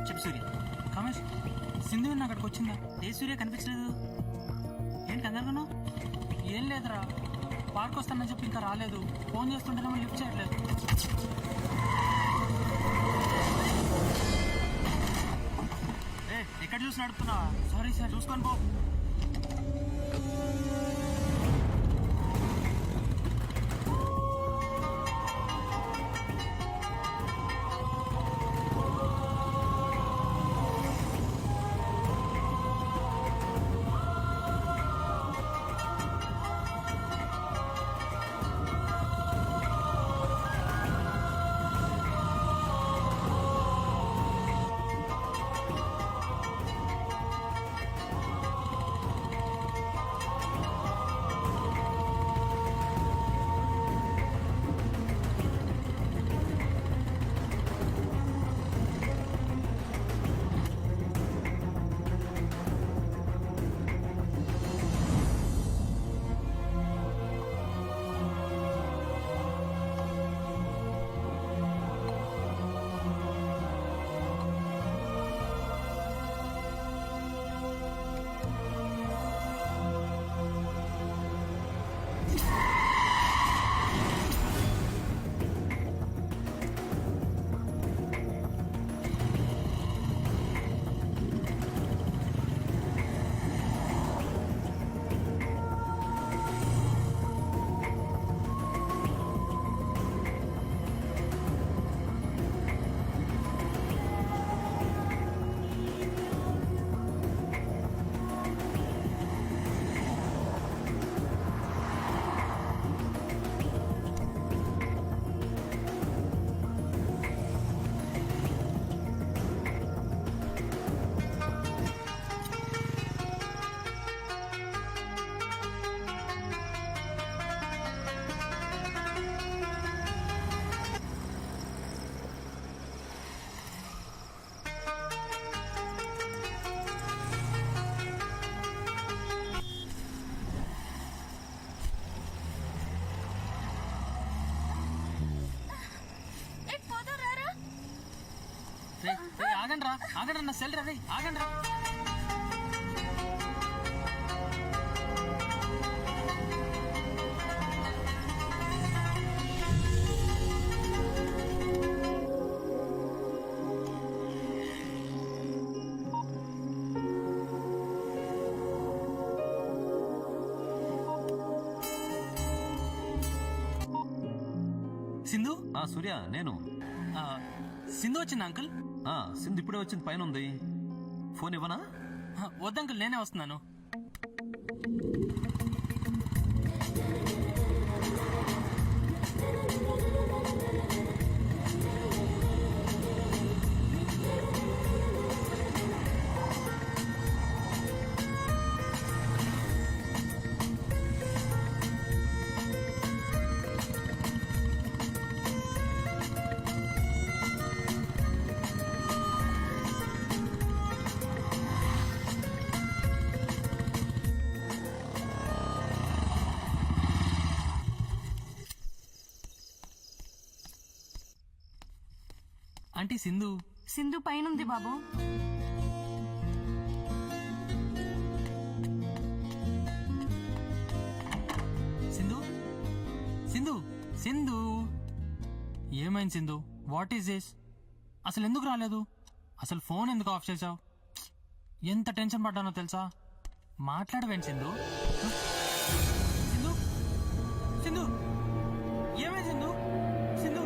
చెప్పు సూర్య. కామేష్, సింధు అన్న అక్కడికి వచ్చిందా? ఏ సూర్య కనిపించలేదు. ఏంటి కంగారుగా? ఏం లేదురా, పార్క్ వస్తానని చెప్పి ఇంకా రాలేదు. ఫోన్ చేస్తుంటేనేమో లిఫ్ట్ చేయట్లేదు. ఎక్కడ చూసి నడుపుతున్నా? సారీ సార్, చూసుకొని పో. ఆగండి రా నా సెల్ రే ఆగండి రా. సింధు సూర్య నేను సింధు వచ్చింది అంకుల్. సింధు ఇప్పుడే వచ్చింది, పైన ఉంది. ఫోన్ ఇవ్వనా? వద్దు అంకుల్, నేనే వస్తున్నాను. ఆంటీ సింధు. సింధు పైనుంది బాబు. సింధు సింధు సింధు ఏమైంది సింధు? What is this? అసలు ఎందుకు రాలేదు? అసలు ఫోన్ ఎందుకు ఆఫ్ చేసావు? ఎంత టెన్షన్ పడ్డానో తెలుసా? మాట్లాడవేంటి సింధు? సింధు సింధు ఏమైంది సింధు? సింధు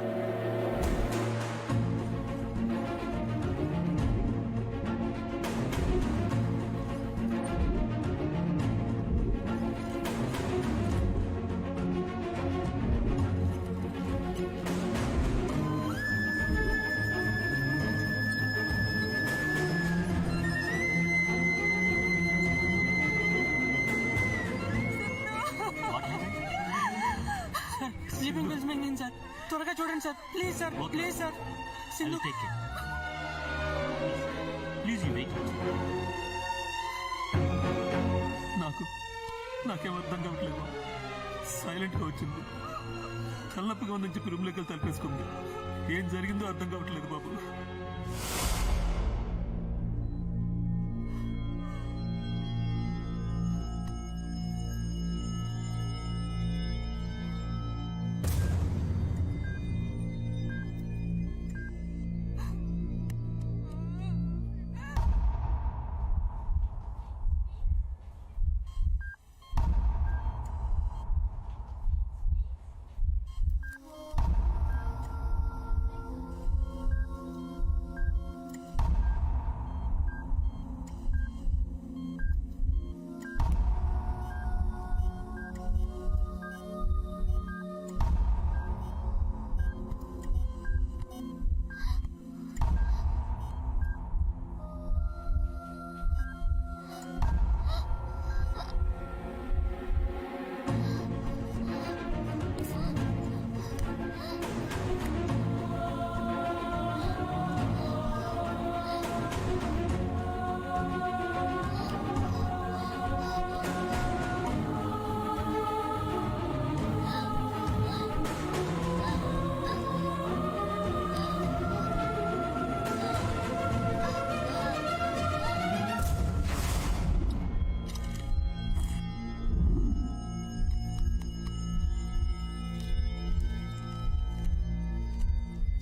స్లీపింగ్ పిల్స్ మింగింది సార్, త్వరగా చూడండి sir, please sir, please sir. Sindhu please you wait. నాకేం అర్థం కావట్లేదు. సైలెంట్గా వచ్చింది, తలనొప్పిగా ఉందని చెప్పి రూమ్లోకి తలపేసుకుంది. ఏం జరిగిందో అర్థం కావట్లేదు బాబు.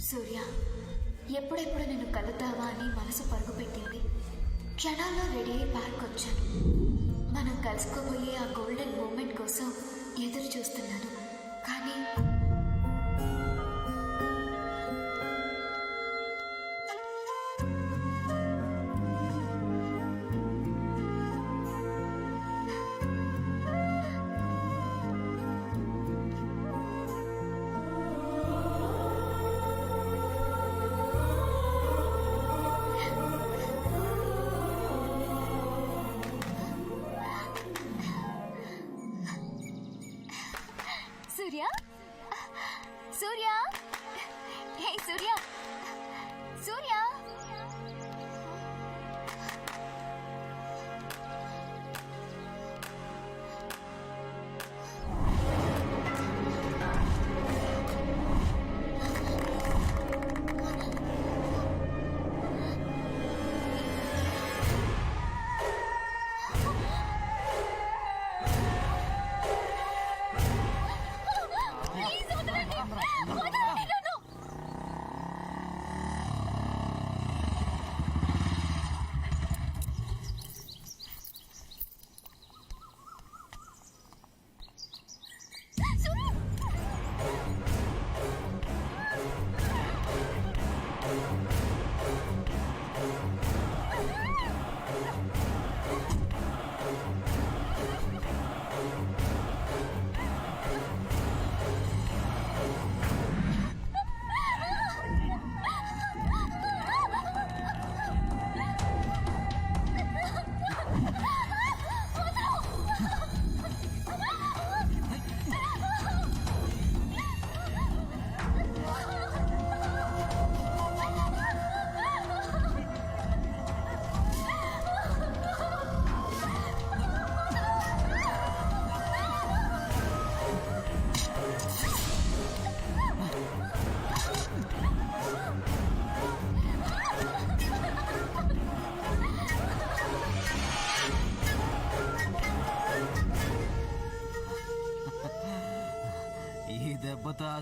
సూర్య, ఎప్పుడెప్పుడు నేను కలుద్దావా అని మనసు పరుగు పెట్టింది. క్షణాల్లో రెడీ అయి పార్క్ వచ్చాను. మనం కలుసుకోబోయే ఆ గోల్డెన్ మూమెంట్ కోసం ఎదురు చూస్తున్నాను. కానీ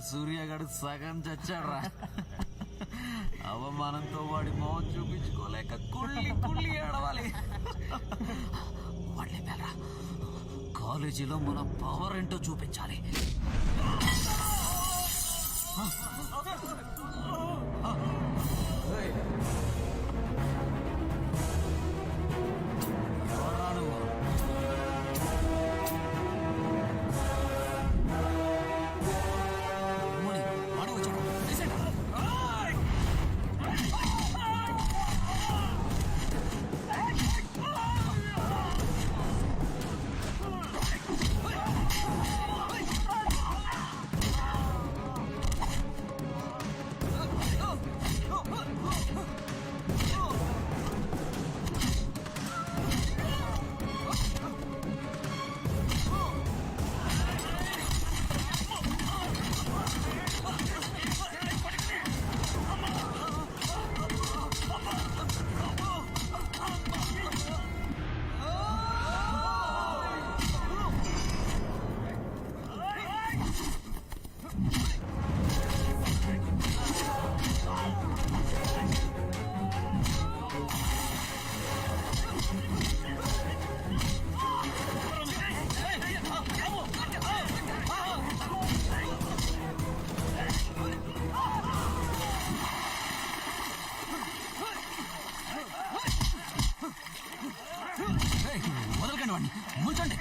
సూర్యగాడు సగం చచ్చాడ్రా. అవమానంతో వాడి మొహం చూపించుకోలేక కుళ్ళి కుళ్ళి ఏడవాలి. వాడలేపారా, కాలేజీలో మన పవర్ ఏంటో చూపించాలి. ఎవరా నువ్వు? వదలకండి వాడిని, ముంచండి.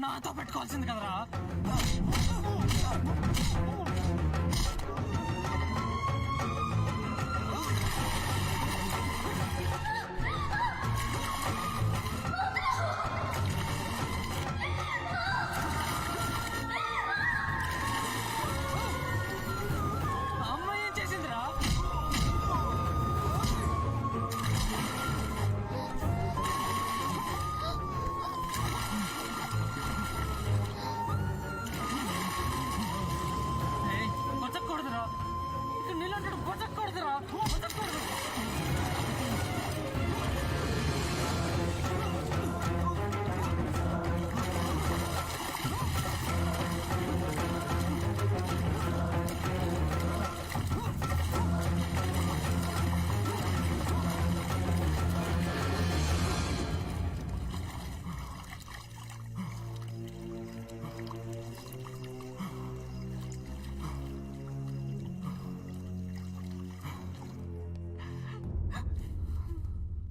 నాతో పెట్టుకోవాల్సింది కదరా. అమ్మాయి ఏం చేసిందిరా? బతకూడదురా, ఇక్కడ నీళ్ళంటాడు. బతకూడదురా, బతకూడదు.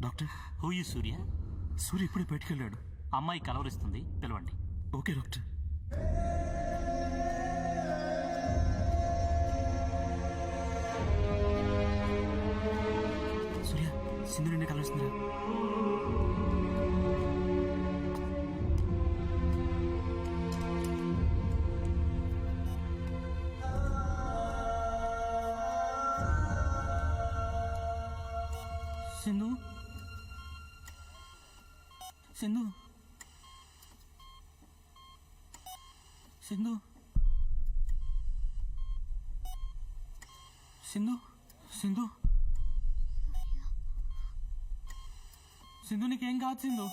డాక్టర్, హూ ఈ సూర్య? సూర్య ఇప్పుడే బయటకెళ్ళాడు. అమ్మాయి కలవరిస్తుంది, పిలవండి. Okay doctor. సూర్య, సింధు నిన్నే కలవరిస్తుందిరా. సింధు, సింధు, సింధు, సింధు, సింధు, సింధు, నీకేం కాదు సింధు.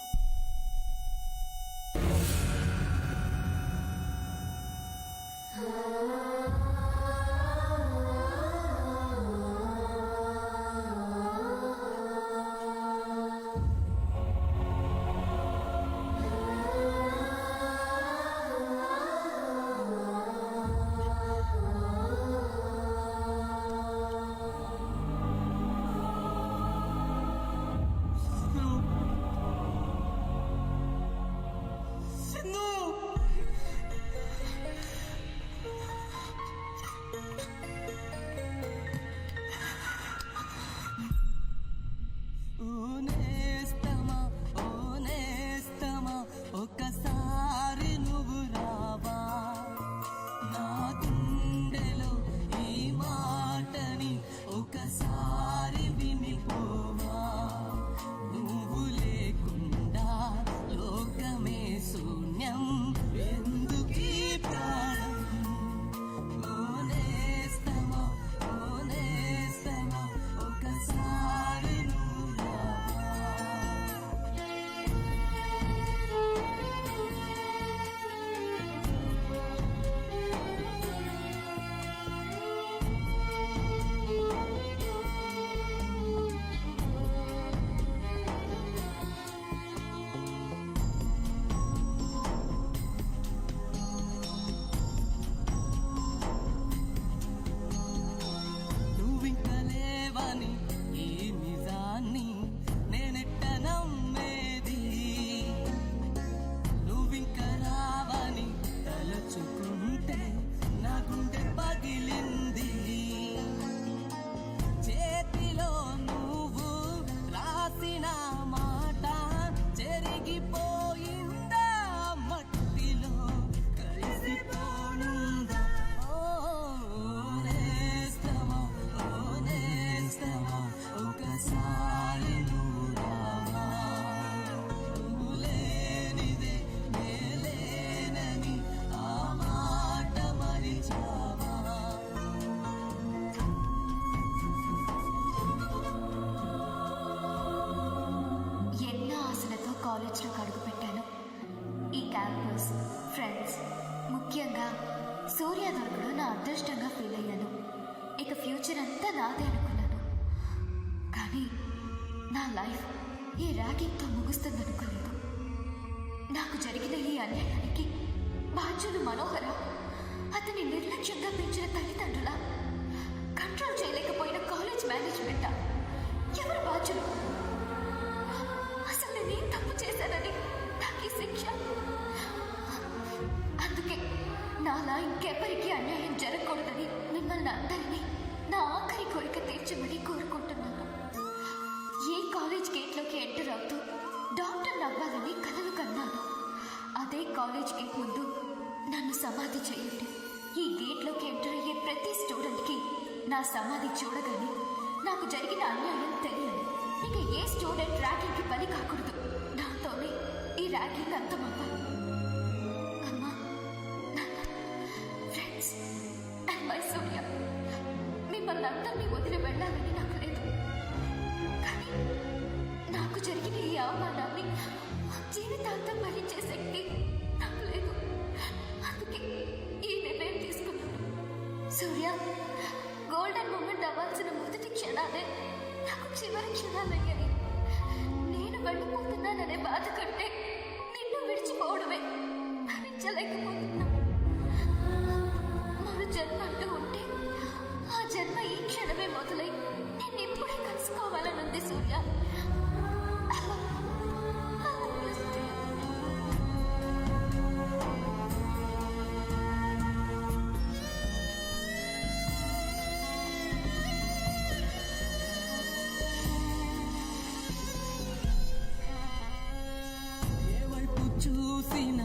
కరిగిపోయిందా మట్టిలో కలిసిపోనుందా ఓ నేస్తమా ఒకసారి నువ్వు రావా నువ్వు లేనిదే నేలేనని ఆ మాట మరిచావా ఎన్నో ఆశలతో కాలేజ్లో అడుగు పెట్టాను. ఈ క్యాంపస్, ఫ్రెండ్స్, ముఖ్యంగా సూర్య దొరకడం నా అదృష్టంగా ఫీల్ అయ్యాను. ఇక ఫ్యూచర్ అంతా నాదే అనుకున్నాను. కానీ నా లైఫ్ ఈ ర్యాగింగ్తో ముగుస్తుందనుకోలేదు. నాకు జరిగిన ఈ అన్యాయానికి బాధ్యులు మనోహర, అతని నిర్లక్ష్యంగా పెంచిన తల్లిదండ్రుల, కంట్రోల్ చేయలేకపోయిన కాలేజ్ మేనేజ్మెంటా? ఎవరు బాధ్యులు? అసలు నేనేం తప్పు చేశానని నాకు ఈ శిక్ష? అందుకే నాలా ఇంకెవరికి అన్యాయం జరగకూడదని మిమ్మల్ని అందరినీ నా ఆఖరి కోరిక తీర్చమని కోరుకుంటున్నాను. ఏ కాలేజ్ గేట్లోకి ఎంటర్ అవుతూ డాక్టర్ అవ్వాలని కలలు కన్నాను. అదే కాలేజ్ గేట్ ముందు నన్ను సమాధి చేయండి. ఈ గేట్లోకి ఎంటర్ అయ్యే ప్రతి స్టూడెంట్కి నా సమాధి చూడగానే నాకు జరిగిన అన్యాయం తెలియాలి. ఇక ఏ స్టూడెంట్ ర్యాగింగ్కి బలి కాకూడదు. నాతోనే ఈ ర్యాగింగ్ అంతమవ్వాలి. అమ్మా, నాన్న, ఫ్రెండ్స్ అండ్ మై సూర్య, మిమ్మల్ని అందరినీ వదిలి వెళ్ళాలని నాకు లేదు. కానీ నాకు జరిగిన ఈ అవమానాన్ని జీవితాంతం భరించే శక్తి నాకు లేదు. అందుకే ఈ నిర్ణయం తీసుకున్నాను. సూర్య, గోల్డెన్ మూమెంట్ అవ్వాల్సిన మొదటి క్షణాలే నాకు చివరి క్షణాలయ్యాయి. నేను వెళ్ళిపోతున్నాననే బాధ కంటే నిన్ను విడిచిపోవడమే భరించలేకపోతున్నా. మరో జన్మ అంటూ ఉంటే ఆ జన్మ ఈ క్షణమే మొదలై నేను ఇప్పుడే కలుసుకోవాలనుంది సూర్య. చూసిన